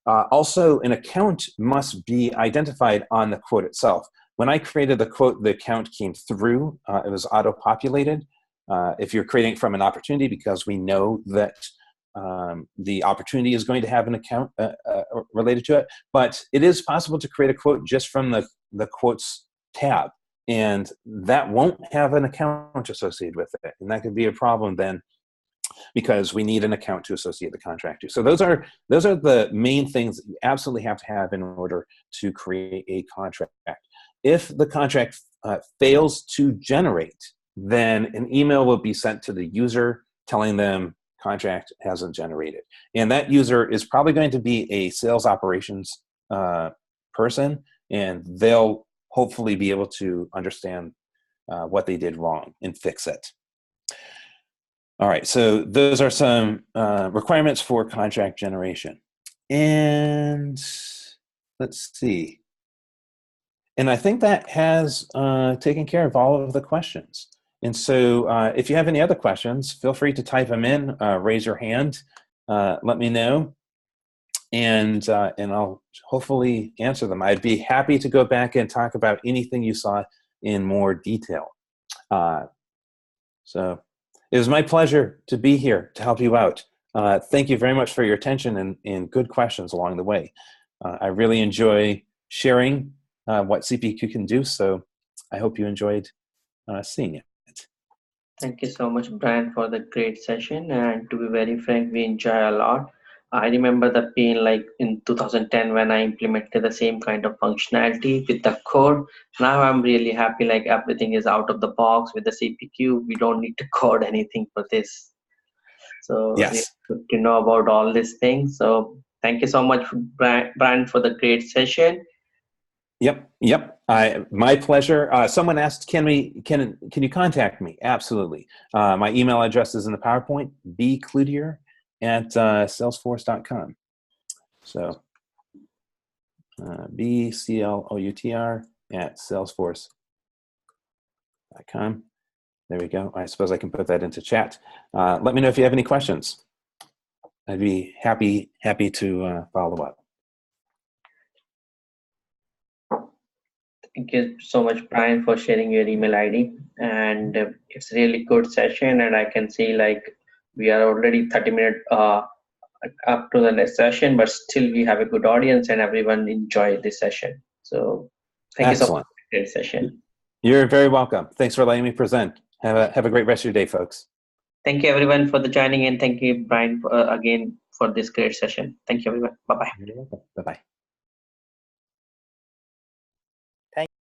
S2: Also, an account must be identified on the quote itself. When I created the quote, the account came through. It was auto-populated. If you're creating from an opportunity, because we know that the opportunity is going to have an account related to it, but it is possible to create a quote just from the quotes tab, and that won't have an account associated with it, and that could be a problem then, because we need an account to associate the contract to. So those are the main things that you absolutely have to have in order to create a contract. If the contract fails to generate, then an email will be sent to the user telling them contract hasn't generated. And that user is probably going to be a sales operations person, and they'll hopefully be able to understand what they did wrong and fix it. All right, so those are some requirements for contract generation. And let's see. And I think that has taken care of all of the questions. And so if you have any other questions, feel free to type them in, raise your hand, let me know, and I'll hopefully answer them. I'd be happy to go back and talk about anything you saw in more detail. So it was my pleasure to be here to help you out. Thank you very much for your attention and good questions along the way. I really enjoy sharing what CPQ can do, so I hope you enjoyed seeing it.
S1: Thank you so much, Brian, for the great session. And to be very frank, we enjoy a lot. I remember the pain like in 2010 when I implemented the same kind of functionality with the code. Now I'm really happy, like everything is out of the box with the CPQ. We don't need to code anything for this. So
S2: Yes.
S1: really good to know about all these things. So thank you so much, Brian, for the great session.
S2: Yep. My pleasure. Someone asked, can you contact me? Absolutely. My email address is in the PowerPoint, bcloutier@salesforce.com. So bcloutr@salesforce.com. There we go. I suppose I can put that into chat. Let me know if you have any questions. I'd be happy to follow up.
S1: Thank you so much, Brian, for sharing your email ID. And it's a really good session. And I can see like we are already 30 minutes up to the next session, but still we have a good audience and everyone enjoyed this session. So thank you so much for this session.
S2: You're very welcome. Thanks for letting me present. Have a great rest of your day, folks.
S1: Thank you, everyone, for the joining in. Thank you, Brian, again for this great session. Thank you, everyone. Bye-bye.
S2: You're welcome. Bye-bye.